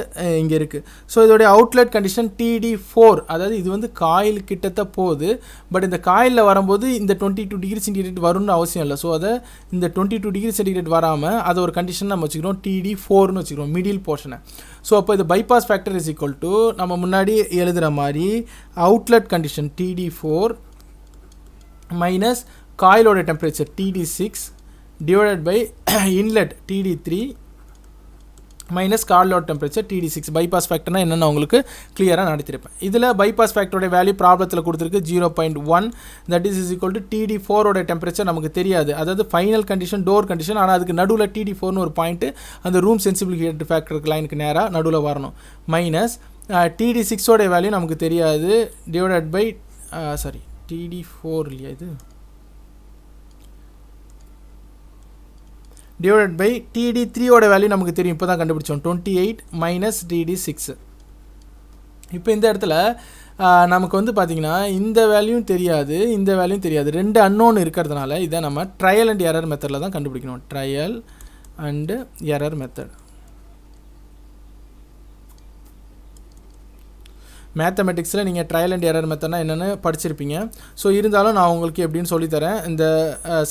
இங்கே இருக்குது. ஸோ இதோடைய அவுட்லெட் கண்டிஷன் TD4, அதாவது இது வந்து காயில் கிட்டத்த போகுது. பட் இந்த காயிலில் வரும்போது இந்த 22 டிகிரி சென்டிகிரேட் வரும்னு அவசியம் இல்லை. ஸோ அதை இந்த 22 டிகிரி சென்டிகிரேட் வராமல் அதை ஒரு கண்டிஷன் நம்ம வச்சுக்கிறோம், TD4ன்னு வச்சுக்கிறோம், மிடில் போர்ஷனை. ஸோ அப்போ இது bypass factor is equal to நம்ம முன்னாடி எழுதுகிற மாதிரி அவுட்லெட் கண்டிஷன் TD4 மைனஸ் காயிலோட temperature TD6 divided by inlet TD3 மைனஸ் காயிலோட டெம்பரேச்சர் TD6. பைபாஸ் ஃபேக்டர்னா என்னென்னு உங்களுக்கு கிளியராக நடத்திருப்பேன். இதில் பைபாஸ் ஃபேக்டரோட வேல்யூ ப்ராப்ளத்தில் கொடுத்துருக்கு 0.1, தட் இஸ் ஈக்குவல் டு TD4ஓட டெம்பரேச்சர் நமக்கு தெரியாது, அதாவது ஃபைனல் கண்டிஷன் டோர் கண்டிஷன். ஆனால் அதுக்கு நடுவில் TD4னு ஒரு பாயிண்ட்டு அந்த ரூம் சென்சிபிலிட்டி ஃபேக்டருக்கு லைனுக்கு நேராக நடுவில் வரணும். மைனஸ் TD6ஓட வேல்யூ நமக்கு தெரியாது, டிவைடட் பை TD4 இல்லையா, இது டிவைடட் பை TD3ஓட வேல்யூ நமக்கு தெரியும், இப்போ தான் கண்டுபிடிச்சோம், 28 மைனஸ் TD6. இப்போ இந்த இடத்துல நமக்கு வந்து பார்த்திங்கன்னா இந்த வேல்யூவும் தெரியாது, இந்த வேல்யூவும் தெரியாது, ரெண்டு அன்னோன் இருக்கிறதுனால இதை நம்ம ட்ரையல் அண்ட் எரர் மெத்தடில் தான் கண்டுபிடிக்கணும். Trial and error method. மேத்தமெட்டிக்ஸில் நீங்கள் ட்ரையல் அண்ட் எரர் மெத்தட்னா என்னென்னு படிச்சிருப்பீங்க. ஸோ இருந்தாலும் நான் உங்களுக்கு எப்படின்னு சொல்லித்தரேன். இந்த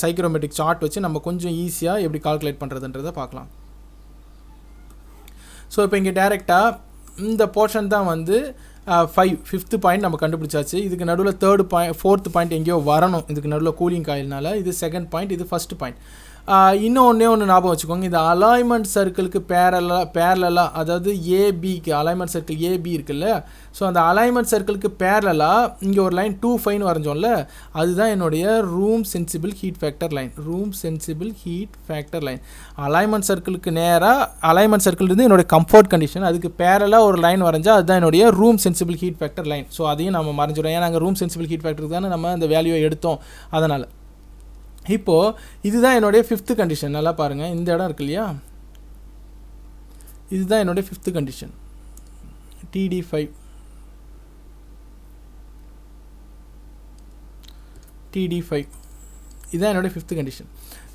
சைக்ரோமெட்ரிக் சார்ட் வச்சு நம்ம கொஞ்சம் ஈஸியாக எப்படி கால்குலேட் பண்ணுறதுன்றதை பார்க்கலாம். ஸோ இப்போ இங்கே டேரெக்டாக இந்த போர்ஷன் தான் வந்து 5th பாயிண்ட் நம்ம கண்டுபிடிச்சாச்சு. இதுக்கு நடுவில் 4th பாயிண்ட் எங்கேயோ வரணும், இதுக்கு நடுவில் கூலிங் காயில்னால. இது செகண்ட் பாயிண்ட், இது ஃபஸ்ட் பாயிண்ட். இன்னும் ஒன்று ஞாபகம் வச்சுக்கோங்க, இந்த அலைன்மெண்ட் சர்க்கிளுக்கு பேரலாக, அதாவது ஏபிக்கு அலைன்மெண்ட் சர்க்கிள் ஏபி இருக்குல்ல, ஸோ அந்த அலைன்மெண்ட் சர்க்கிளுக்கு பேரலாக இங்கே ஒரு லைன் 2,5 வரைஞ்சோம்ல, அதுதான் என்னுடைய room sensible heat factor line. Room sensible heat factor line alignment சர்க்கிளுக்கு நேராக, அலைன்மெண்ட் சர்க்கிள் இருந்து என்னுடைய கம்ஃபர்ட் கண்டிஷன், அதுக்கு பேரலாக ஒரு லைன் வரைஞ்சால் அதுதான் என்னுடைய room sensible heat factor line. So அதையும் நம்ம மறைஞ்சிடும், ஏன்னா நாங்கள் ரூம் சென்சிபிள் ஹீட் ஃபேக்டருக்கு தானே நம்ம அந்த வேல்யூவை எடுத்தோம். அதனால் இப்போது இதுதான் என்னுடைய 5th கண்டிஷன். நல்லா பாருங்கள், இந்த இடம் இருக்கு இல்லையா, இதுதான் என்னுடைய 5th கண்டிஷன், TD5. இதுதான் என்னுடைய 5th கண்டிஷன்.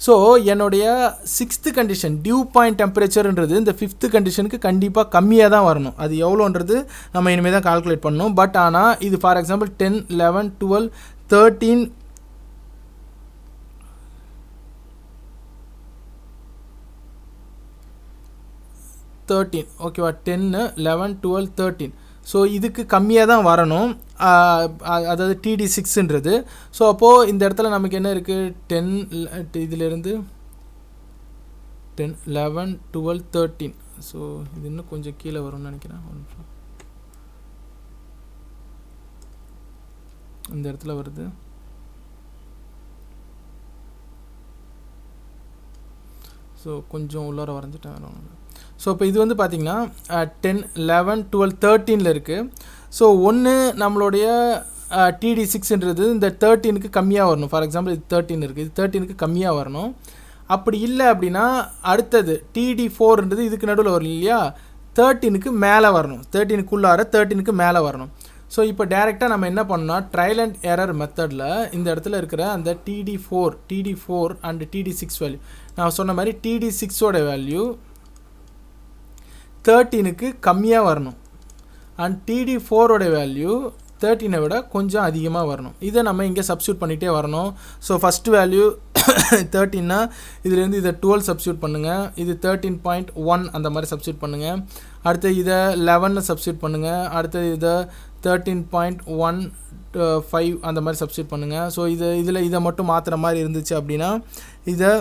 ஸோ என்னுடைய 6th கண்டிஷன் டியூ பாயிண்ட் டெம்பரேச்சர்ன்றது இந்த 5th கண்டிஷனுக்கு கண்டிப்பாக கம்மியாக தான் வரணும். அது எவ்வளோன்றது நம்ம இனிமேல் தான் கால்குலேட் பண்ணணும். பட் ஆனால் இது ஃபார் எக்ஸாம்பிள் 10, 11, 12, 13, 13 ஓகேவா, 10, 11, 12, 13. ஸோ இதுக்கு கம்மியாக தான் வரணும், அதாவது TD6ன்றது. ஸோ அப்போது இந்த இடத்துல நமக்கு என்ன இருக்குது, 10 இதிலேருந்து 10, 11, 12, 13. ஸோ இது இன்னும் கொஞ்சம் கீழே வரும்னு நினைக்கிறேன். இந்த இடத்துல வருது. ஸோ கொஞ்சம் உள்ளார வரைஞ்சிட்டேன். ஸோ இப்போ இது வந்து பார்த்திங்கன்னா 10, 11, 12, 13 இருக்குது. ஸோ ஒன்று நம்மளுடைய TD6ன்றது இந்த 13க்கு கம்மியாக வரணும். ஃபார் எக்ஸாம்பிள் இது 13 இருக்குது, இது 13க்கு கம்மியாக வரணும். அப்படி இல்லை அப்படின்னா அடுத்தது TD4ன்றது இதுக்கு நடுவில் வரும் இல்லையா, 13க்கு மேலே வரணும், 13க்குள்ளார 13க்கு மேலே வரணும். ஸோ இப்போ டேரெக்டாக நம்ம என்ன பண்ணோம்னா ட்ரையல் அண்ட் எரர் மெத்தடில் இந்த இடத்துல இருக்கிற அந்த TD4 அண்ட் TD6 வேல்யூ, நான் சொன்ன மாதிரி TD6ஓட வேல்யூ 13க்கு கம்மியாக வரணும் அண்ட் TD4ஓட வேல்யூ 13 விட கொஞ்சம் அதிகமாக வரணும். இதை நம்ம இங்கே சப்ஸ்டியூட் பண்ணிகிட்டே வரணும். ஸோ ஃபஸ்ட்டு வேல்யூ 13னா இதுலேருந்து இதை 12 சப்ஸ்டியூட் பண்ணுங்கள், இது 13.1 அந்த மாதிரி சப்ஸ்டியூட் பண்ணுங்கள். அடுத்து இதை 11 சப்ஸ்டியூட் பண்ணுங்கள், அடுத்து இதை 13.15 அந்த மாதிரி சப்ஸ்டியூட் பண்ணுங்கள். ஸோ இதில் இதை மட்டும் மாற்றுற மாதிரி இருந்துச்சு அப்படின்னா இதை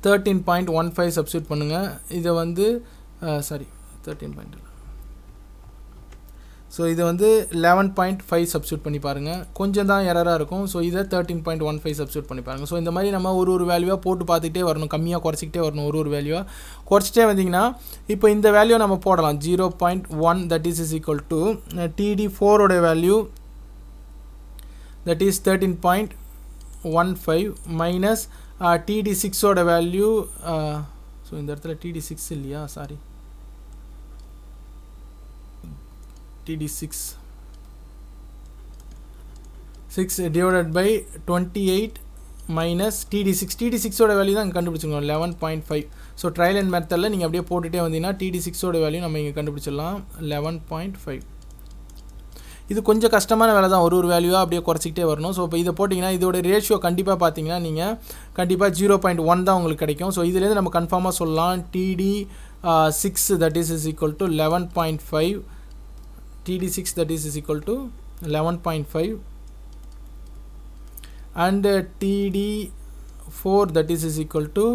13.15 சப்ஸ்டியூட் பண்ணுங்கள். இதை வந்து 13. ஸோ இதை வந்து 11.5 சப்ஸ்டியூட் பண்ணி பாருங்கள், கொஞ்சம் தான் எரராக இருக்கும். ஸோ இதை 13.15 சப்ஸ்டியூட் பண்ணி பாருங்கள். ஸோ இந்த மாதிரி நம்ம ஒரு வேல்யூவாக போட்டு பார்த்துக்கிட்டே வரணும், கம்மியாக குறைச்சிக்கிட்டே வரணும், ஒரு வேல்யூவாக குறைச்சிட்டே வந்தீங்கன்னா இப்போ இந்த வேல்யூ நம்ம போடலாம் 0.1, தட் இஸ் ஈக்குவல் டு TD4ஓட வேல்யூ தட் இஸ் 13.15 மைனஸ் TD6ஓட வேல்யூ. ஸோ இந்த இடத்துல TD6 இல்லையா, sorry, TD6 divided by 28 minus TD6ஓட வேல்யூ தான் இங்கே கண்டுபிடிச்சிக்கணும் 11.5. ஸோ ட்ரையல் அண்ட் மெத்தடில் நீங்கள் அப்படியே போட்டுகிட்டே வந்தீங்கன்னா TD6ஓட வேல்யூ நம்ம இங்கே கண்டுபிடிச்சிடலாம் 11.5. இது கொஞ்சம் கஷ்டமான வேலை தான், ஒரு வேல்யூவாக அப்படியே குறைச்சிக்கிட்டே வரணும். ஸோ இப்போ இதை போட்டிங்கன்னா இதோட ரேஷியோ கண்டிப்பாக பார்த்தீங்கன்னா நீங்கள் கண்டிப்பாக 0.1 தான் உங்களுக்கு கிடைக்கும். ஸோ இதுலேருந்து நம்ம கன்ஃபார்மாக சொல்லலாம் TD6 that is equal to 11.5, TD6 that is equal to 11.5 and TD4 that is equal to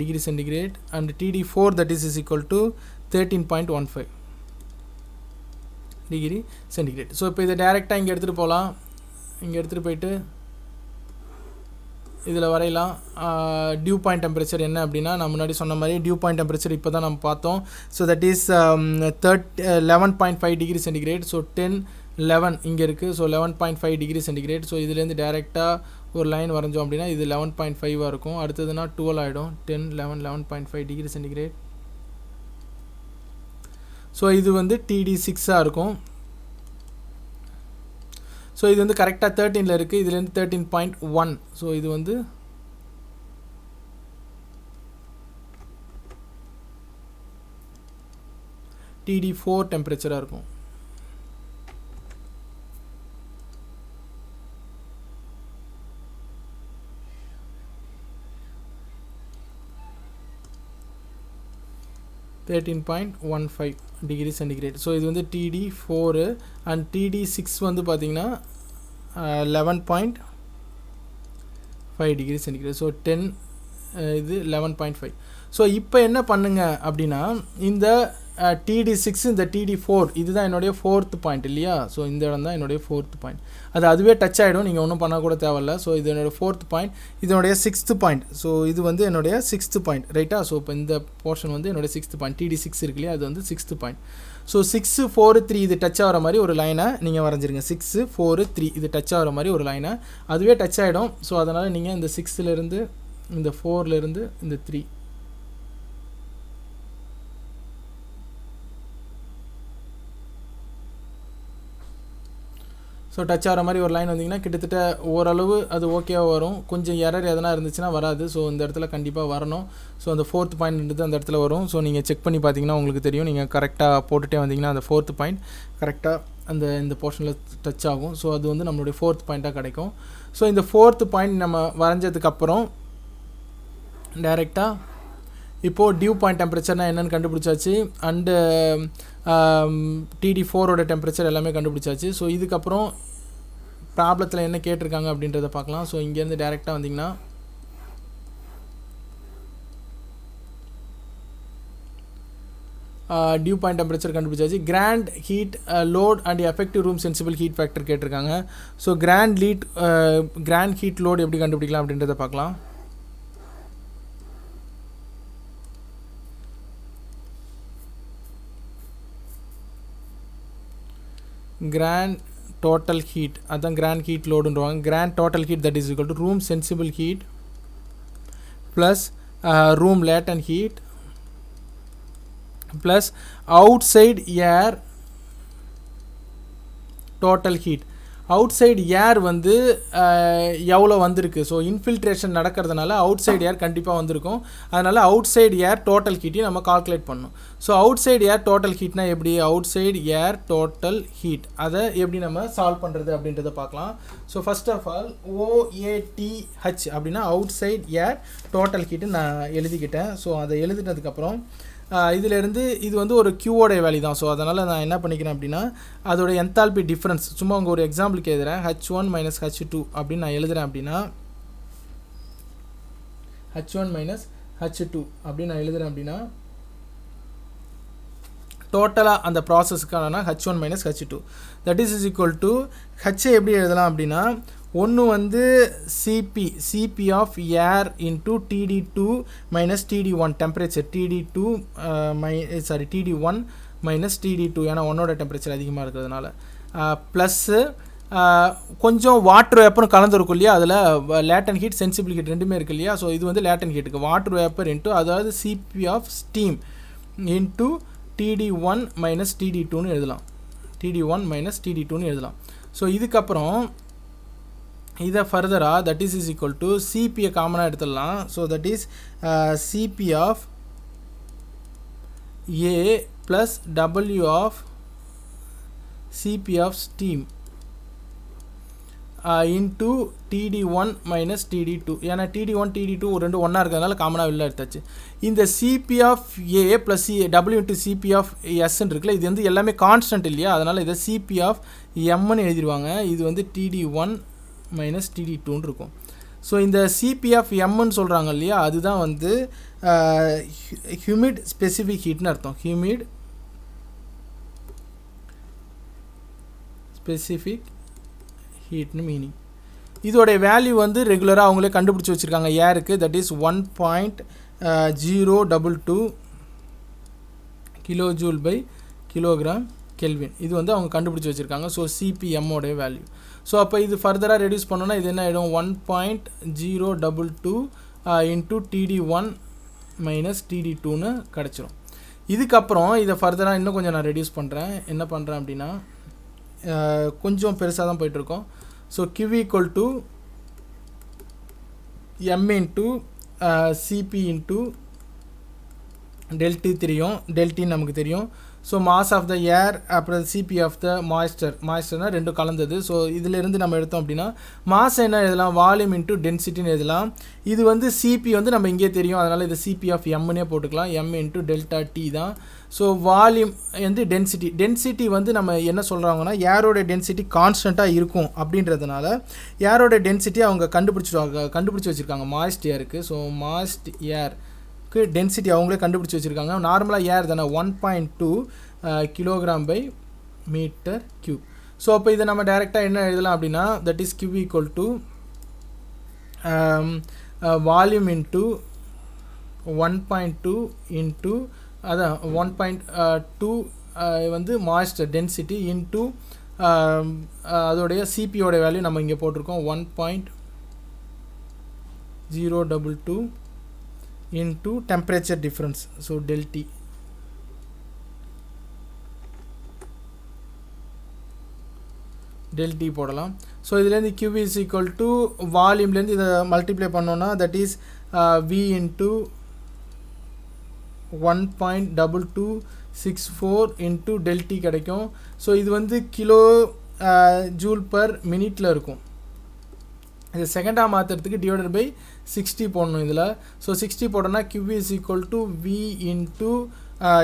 degree centigrade and TD4 that is equal to 13.15 degree centigrade. So இப்போ இதை டேரெக்டாக இங்கே எடுத்துகிட்டு போகலாம், இங்கே எடுத்துகிட்டு போயிட்டு இதில் வரையலாம். டியூ பாயிண்ட் டெம்பரேச்சர் என்ன அப்படின்னா நான் முன்னாடி சொன்ன மாதிரி டியூ பாயிண்ட் டெம்பரேச்சர் இப்போ தான் நம்ம பார்த்தோம். So that is 11.5 degree centigrade. So 10, 11 இங்கே இருக்குது. So 11.5 degree centigrade. ஸோ இதுலேருந்து டேரெக்டாக ஒரு லைன் வரைஞ்சோம் அப்படின்னா இது 11.5 இருக்கும். அடுத்ததுன்னா 12 ஆகிடும். 10, 11, 11.5 டிகிரி சென்டிகிரேட். ஸோ இது வந்து TD6 இருக்கும். ஸோ இது வந்து கரெக்டாக 13ல் இருக்குது, இதுலேருந்து 13.1. ஸோ இது வந்து TD4 டெம்பரேச்சராக இருக்கும். (13.15 டிகிரி சென்டிகிரேட்). ஸோ இது வந்து TD4 அண்ட் TD6 வந்து பார்த்திங்கன்னா 11.5 5 டிகிரி சென்டிகிரேட். ஸோ 10 இது 11.5. ஸோ இப்போ என்ன பண்ணுங்க அப்படின்னா இந்த TD6 இந்த TD4 இதுதான் என்னுடைய 4th பாயிண்ட் இல்லையா. ஸோ இந்த இடம் தான் என்னுடைய 4th பாயிண்ட். அதுவே டச் ஆகிடும், நீங்கள் ஒன்றும் பண்ண கூட தேவையில்ல. ஸோ இது என்னோடய 4th பாயிண்ட், இதனுடைய 6th பாயிண்ட். ஸோ இது வந்து என்னுடைய 6th பாயிண்ட் ரைட்டா. ஸோ இப்போ இந்த போர்ஷன் வந்து என்னுடைய 6th பாயிண்ட், TD6 இருக்கு இல்லையா, அது வந்து 6th பாயிண்ட். ஸோ 6, 4, 3 இது டச் ஆகிற மாதிரி ஒரு லைனை நீங்கள் வரைஞ்சிருங்க. 6, 4, 3 இது டச் ஆகிற மாதிரி ஒரு லைனை, அதுவே டச் ஆகிடும். ஸோ அதனால் நீங்கள் இந்த 6லேருந்து இந்த 4லேருந்து இந்த 3 ஸோ டச் ஆகிற மாதிரி ஒரு லைன் வந்தீங்கன்னா கிட்டத்தட்ட ஓரளவு அது ஓகேவாக வரும். கொஞ்சம் எரர் எதனா இருந்துச்சுன்னா வராது. ஸோ இந்த இடத்துல கண்டிப்பாக வரணும். ஸோ அந்த 4th பாயிண்ட் அந்த இடத்துல வரும். ஸோ நீங்கள் செக் பண்ணி பார்த்தீங்கன்னா உங்களுக்கு தெரியும். நீங்கள் கரெக்டாக போட்டுகிட்டே வந்தீங்கன்னா அந்த 4th பாயிண்ட் கரெக்டாக இந்த போர்ஷனில் டச் ஆகும். ஸோ அது வந்து நம்மளுடைய 4th பாயிண்ட்டாக கிடைக்கும். ஸோ இந்த 4th பாயிண்ட் நம்ம வரைஞ்சதுக்கப்புறம் டைரெக்டாக இப்போது டியூ பாயிண்ட் டெம்பரேச்சர்னால் என்னென்னு கண்டுபிடிச்சாச்சு. அண்டு TD4ஓட டெம்பரேச்சர் எல்லாமே கண்டுபிடிச்சாச்சு. ஸோ இதுக்கப்புறம் ப்ராப்ளத்தில் என்ன கேட்டிருக்காங்க அப்படின்றத பார்க்கலாம். ஸோ இங்கேருந்து டைரெக்டாக வந்தீங்கன்னா டியூ பாயிண்ட் டெம்பரேச்சர் கண்டுபிடிச்சாச்சு. Grand heat load and effective room sensible heat factor கேட்டிருக்காங்க. ஸோ கிராண்ட் ஹீட் லோட் எப்படி கண்டுபிடிக்கலாம் அப்படின்றத பார்க்கலாம். கிராண்ட் டோட்டல் ஹீட், அதுதான் கிராண்ட் ஹீட் லோடுன்றவாங்க. Grand total heat that is equal to room sensible heat plus room latent heat plus outside air total heat. Outside air வந்து எவ்வளோ வந்திருக்கு. So infiltration நடக்கிறதுனால அவுட் சைடு ஏர் கண்டிப்பாக வந்திருக்கும். அதனால் outside air total ஹீட்டையும் நம்ம calculate பண்ணணும். So outside air total ஹீட்னா எப்படி, outside air total heat அதை எப்படி நம்ம சால்வ் பண்ணுறது அப்படின்றத பார்க்கலாம். So first of all OATH அப்படின்னா outside air total heat நான் எழுதிக்கிட்டேன். ஸோ அதை எழுதினதுக்கப்புறம் இதிலேருந்து இது வந்து ஒரு Qவோடைய வேல்யூ தான். ஸோ அதனால் நான் என்ன பண்ணிக்கிறேன் அப்படின்னா அதோட என்தால்பி டிஃப்ரென்ஸ் சும்மா உங்கள் ஒரு எக்ஸாம்பிளுக்கு எழுதுகிறேன். H1 - H2 அப்படின்னு நான் எழுதுகிறேன். அப்படின்னா H1 - H2 அப்படின்னு நான் எழுதுகிறேன். அப்படின்னா டோட்டலாக அந்த ப்ராசஸ்க்கான H1 - H2 that is equal to H எப்படி எழுதலாம் அப்படின்னா ஒன்று வந்து CP of air into TD2 - TD1 temperature TD1 - TD2 ஏன்னா ஒன்னோட டெம்பரேச்சர் அதிகமாக இருக்கிறதுனால ப்ளஸ்ஸு கொஞ்சம் வாட்டர் வேப்பரும் கலந்துருக்கும் இல்லையா. அதில் லேட்டன் ஹீட் சென்சிபிள் ஹீட் ரெண்டுமே இருக்குது இல்லையா. ஸோ இது வந்து லேட்டன் ஹீட்டுக்கு வாட்டர் வேப்பர் இன்ட்டு அதாவது CP of steam into TD1 - TD2ன்னு எழுதலாம். TD1 - TD2ன்னு எழுதலாம். ஸோ இதுக்கப்புறம் இதை ஃபர்தராக தட் இஸ் ஈக்குவல் டு சிபியை காமனாக எடுத்துடலாம். So that is CP of A plus W of CP of steam into TD1 - TD2 ஏன்னா TD1 TD2 ரெண்டு ஒன்றா இருக்கிறதுனால காமனாக வெளில எடுத்தாச்சு. இந்த CP of A plus W into CP of எஸ்ன்னு இருக்குல்ல, இது வந்து எல்லாமே கான்ஸ்டன்ட் இல்லையா. அதனால் இதை சிபி ஆஃப் எம்ன்னு எழுதிடுவாங்க. இது வந்து TD1 - TD2ன்னு இருக்கும். ஸோ இந்த சிபி ஆஃப் எம்ன்னு சொல்கிறாங்க இல்லையா, அதுதான் வந்து ஹியூமிட் ஸ்பெசிஃபிக் ஹீட்னு அர்த்தம். ஹியூமிட் ஸ்பெசிஃபிக் ஹீட்னு மீனிங். இதோடைய வேல்யூ வந்து ரெகுலராக அவங்களே கண்டுபிடிச்சி வச்சுருக்காங்க ஏருக்கு. That is 1.022 kJ/kg kelvin. இது வந்து அவங்க கண்டுபிடிச்சி வச்சுருக்காங்க. So சிபிஎம்மோடைய value. ஸோ அப்போ இது ஃபர்தராக ரெடியூஸ் பண்ணோன்னா இது என்ன ஆகிடும் 1.022 இன்ட்டு TD1 - TD2ன்னு கிடச்சிரும். இதுக்கப்புறம் இதை ஃபர்தராக இன்னும் கொஞ்சம் நான் ரெடியூஸ் பண்ணுறேன். என்ன பண்ணுறேன் அப்படின்னா கொஞ்சம் பெருசாக தான் போயிட்டுருக்கோம். So Q = M into CP into ΔT தெரியும், ΔT நமக்கு தெரியும். ஸோ மாஸ் ஆஃப் த ஏர் அப்புறம் சிபி ஆஃப் த மாய்ஸ்டர்னால் ரெண்டும் கலந்தது. ஸோ இதிலிருந்து நம்ம எடுத்தோம் அப்படின்னா மாஸ் என்ன எழுதலாம், வால்யூம் இன்ட்டு டென்சிட்டின்னு எழுதலாம். இது வந்து சிபி வந்து நம்ம இங்கே தெரியும், அதனால் இது சிபி ஆஃப் எம்னே போட்டுக்கலாம், எம் இன்ட்டு டெல்டா டி தான். ஸோ வால்யூம் வந்து டென்சிட்டி வந்து நம்ம என்ன சொல்கிறாங்கன்னா ஏரோட டென்சிட்டி கான்ஸ்டண்ட்டாக இருக்கும் அப்படின்றதுனால ஏரோட டென்சிட்டி அவங்க கண்டுபிடிச்சி வச்சுருக்காங்க மாய்ஸ்ட் ஏருக்கு. ஸோ மாய்ஸ்ட் ஏருக்கு டென்சிட்டி அவங்களே கண்டுபிடிச்சி வச்சுருக்காங்க. நார்மலாக ஏர் தானே 1.2 kg/m³. ஸோ அப்போ இதை நம்ம டைரெக்டாக என்ன எழுதலாம் அப்படின்னா that is Q equal to volume into 1.2 into அதான் 1.2 வந்து மாய்ஸ்டர் டென்சிட்டி இன்ட்டு அதோடைய சிபியோட வேல்யூ நம்ம இங்கே போட்டிருக்கோம் 1.022 into temperature difference. So del T போடலாம். ஸோ இதுலேருந்து Q இஸ் ஈக்குவல் டு வால்யூம்லேருந்து இதை மல்டிப்ளை பண்ணோன்னா that is V into 1.2264 into del T கிடைக்கும். ஸோ இது வந்து கிலோ ஜூல் பர் மினிட்டில் இருக்கும். இது செகண்டாக மாற்றுறதுக்கு டிவைடட் பை 60 போடணும் இதில். ஸோ 60 போட்டோன்னா Q is equal to V into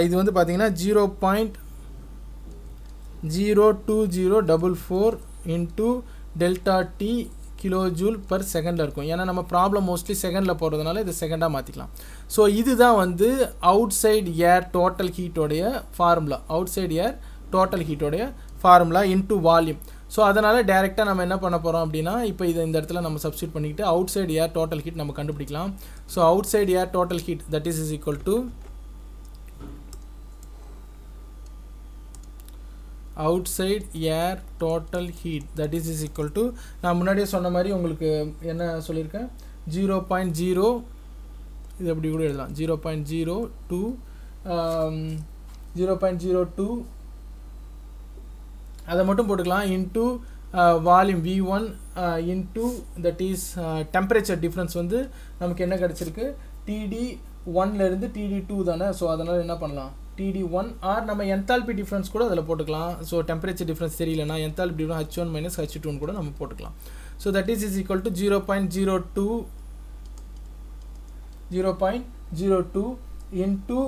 இது வந்து பார்த்தீங்கன்னா 0.02044 into delta D kilo joule per செகண்டில் இருக்கும். ஏன்னா நம்ம ப்ராப்ளம் மோஸ்ட்லி செகண்டில் போடுறதுனால இது செகண்டாக மாற்றிக்கலாம். ஸோ இதுதான் வந்து அவுட் சைட் ஏர் டோட்டல் ஹீட்டோடைய ஃபார்முலா இன்ட்டு வால்யூம். ஸோ அதனால் டேரெக்டாக நம்ம என்ன பண்ண போகிறோம் அப்படின்னா இப்போ இந்த இடத்துல நம்ம சப்ஸ்டியூட் பண்ணிக்கிட்டு outside air total heat நம்ம கண்டுபிடிக்கலாம். So outside air total heat that is equal to outside air total heat that is equal to நான் முன்னாடியே சொன்ன மாதிரி உங்களுக்கு என்ன சொல்லியிருக்கேன் 0.0 இது எப்படி கூட எழுதலாம் 0.02 அதை மட்டும் போட்டுக்கலாம் into volume V1 into that is temperature difference வந்து நமக்கு என்ன கிடச்சிருக்கு TD1லேருந்து TD2 தானே. ஸோ அதனால் என்ன பண்ணலாம் TD1 ஆர் நம்ம என்தால்பி டிஃப்ரென்ஸ் கூட அதில் போட்டுக்கலாம். ஸோ டெம்பரேச்சர் டிஃப்ரென்ஸ் தெரியலனா என்தால்பி டிஃப்ரென்ஸ் H1 - H2 கூட நம்ம போட்டுக்கலாம். So that is equal to 0.02 into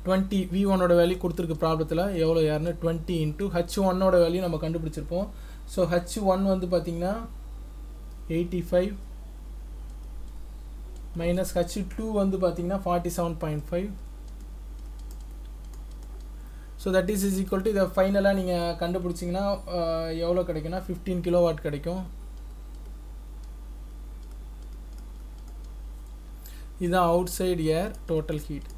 20 V1ஓட வேல்யூ கொடுத்துருக்கு ப்ராப்ளத்தில் எவ்வளோ யாருன்னு 20 இன்ட்டு H1ஓட வேல்யூ நம்ம கண்டுபிடிச்சிருப்போம். ஸோ H1 வந்து பார்த்திங்கன்னா 85 மைனஸ் H2 வந்து பார்த்திங்கன்னா 47.5. So that is equal to இதை ஃபைனலாக நீங்கள் கண்டுபிடிச்சிங்கன்னா எவ்வளோ கிடைக்குன்னா 15 கிலோவாட் கிடைக்கும். இதுதான் outside air total heat.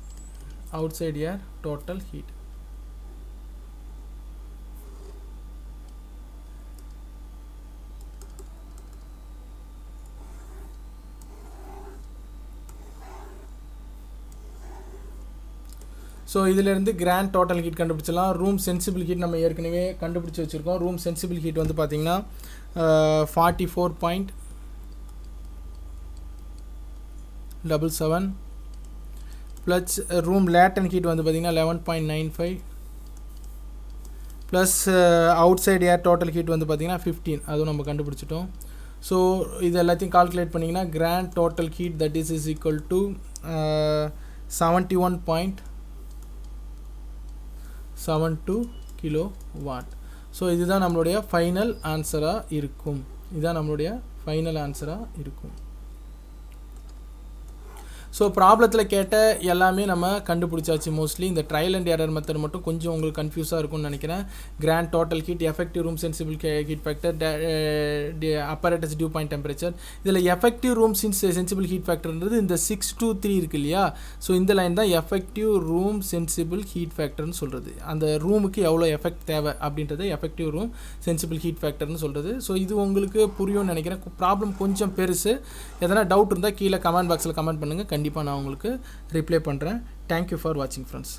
So இதிலேருந்து கிராண்ட் டோட்டல் ஹீட் கண்டுபிடிச்சலாம். ரூம் சென்சிபிள் ஹீட் நம்ம ஏற்கனவே கண்டுபிடிச்சி வச்சுருக்கோம். ரூம் சென்சிபிள் ஹீட் வந்து பார்த்திங்கன்னா 44.77 ப்ளஸ் ரூம் லேட்டன் ஹீட் வந்து பார்த்திங்கன்னா 11.95 plus outside air total heat வந்து பார்த்திங்கன்னா 15. அதுவும் நம்ம கண்டுபிடிச்சிட்டோம். ஸோ இது எல்லாத்தையும் கால்குலேட் பண்ணிங்கன்னா grand total heat that is equal to 71.72 kilowatt. So இதுதான் நம்மளுடைய ஃபைனல் ஆன்சராக இருக்கும். ஸோ ப்ராப்ளத்தில் கேட்ட எல்லாமே நம்ம கண்டுபிடிச்சாச்சு. மோஸ்ட்லி இந்த ட்ரையல் அண்ட் எரர் மெத்தட் மட்டும் கொஞ்சம் உங்களுக்கு கன்ஃபியூஸாக இருக்கும்னு நினைக்கிறேன். Grand total heat, effective room sensible heat factor, apparatus dew point temperature. இதில் எஃபெக்டிவ் ரூம் சென்சிபிள் ஹீட் ஃபேக்டர்ன்றது இந்த 623 இருக்கு இல்லையா. ஸோ இந்த லைன் தான் எஃபெக்டிவ் ரூம் சென்சிபிள் ஹீட் ஃபேக்டர்னு சொல்கிறது. அந்த ரூமுக்கு எவ்வளோ எஃபெக்ட் தேவை அப்படின்றது எஃபெக்டிவ் ரூம் சென்சிபிள் ஹீட் ஃபேக்டர்னு சொல்கிறது. ஸோ இது உங்களுக்கு புரியும்னு நினைக்கிறேன். ப்ராப்ளம் கொஞ்சம் பெருசு. எதனா டவுட் இருந்தால் கீழே கமெண்ட் பாக்ஸில் கமெண்ட் பண்ணுங்கள். கண்டிப்பாக நான் உங்களுக்கு ரிப்ளை பண்ணுறேன். தேங்க்யூ ஃபார் வாட்சிங் ஃப்ரெண்ட்ஸ்.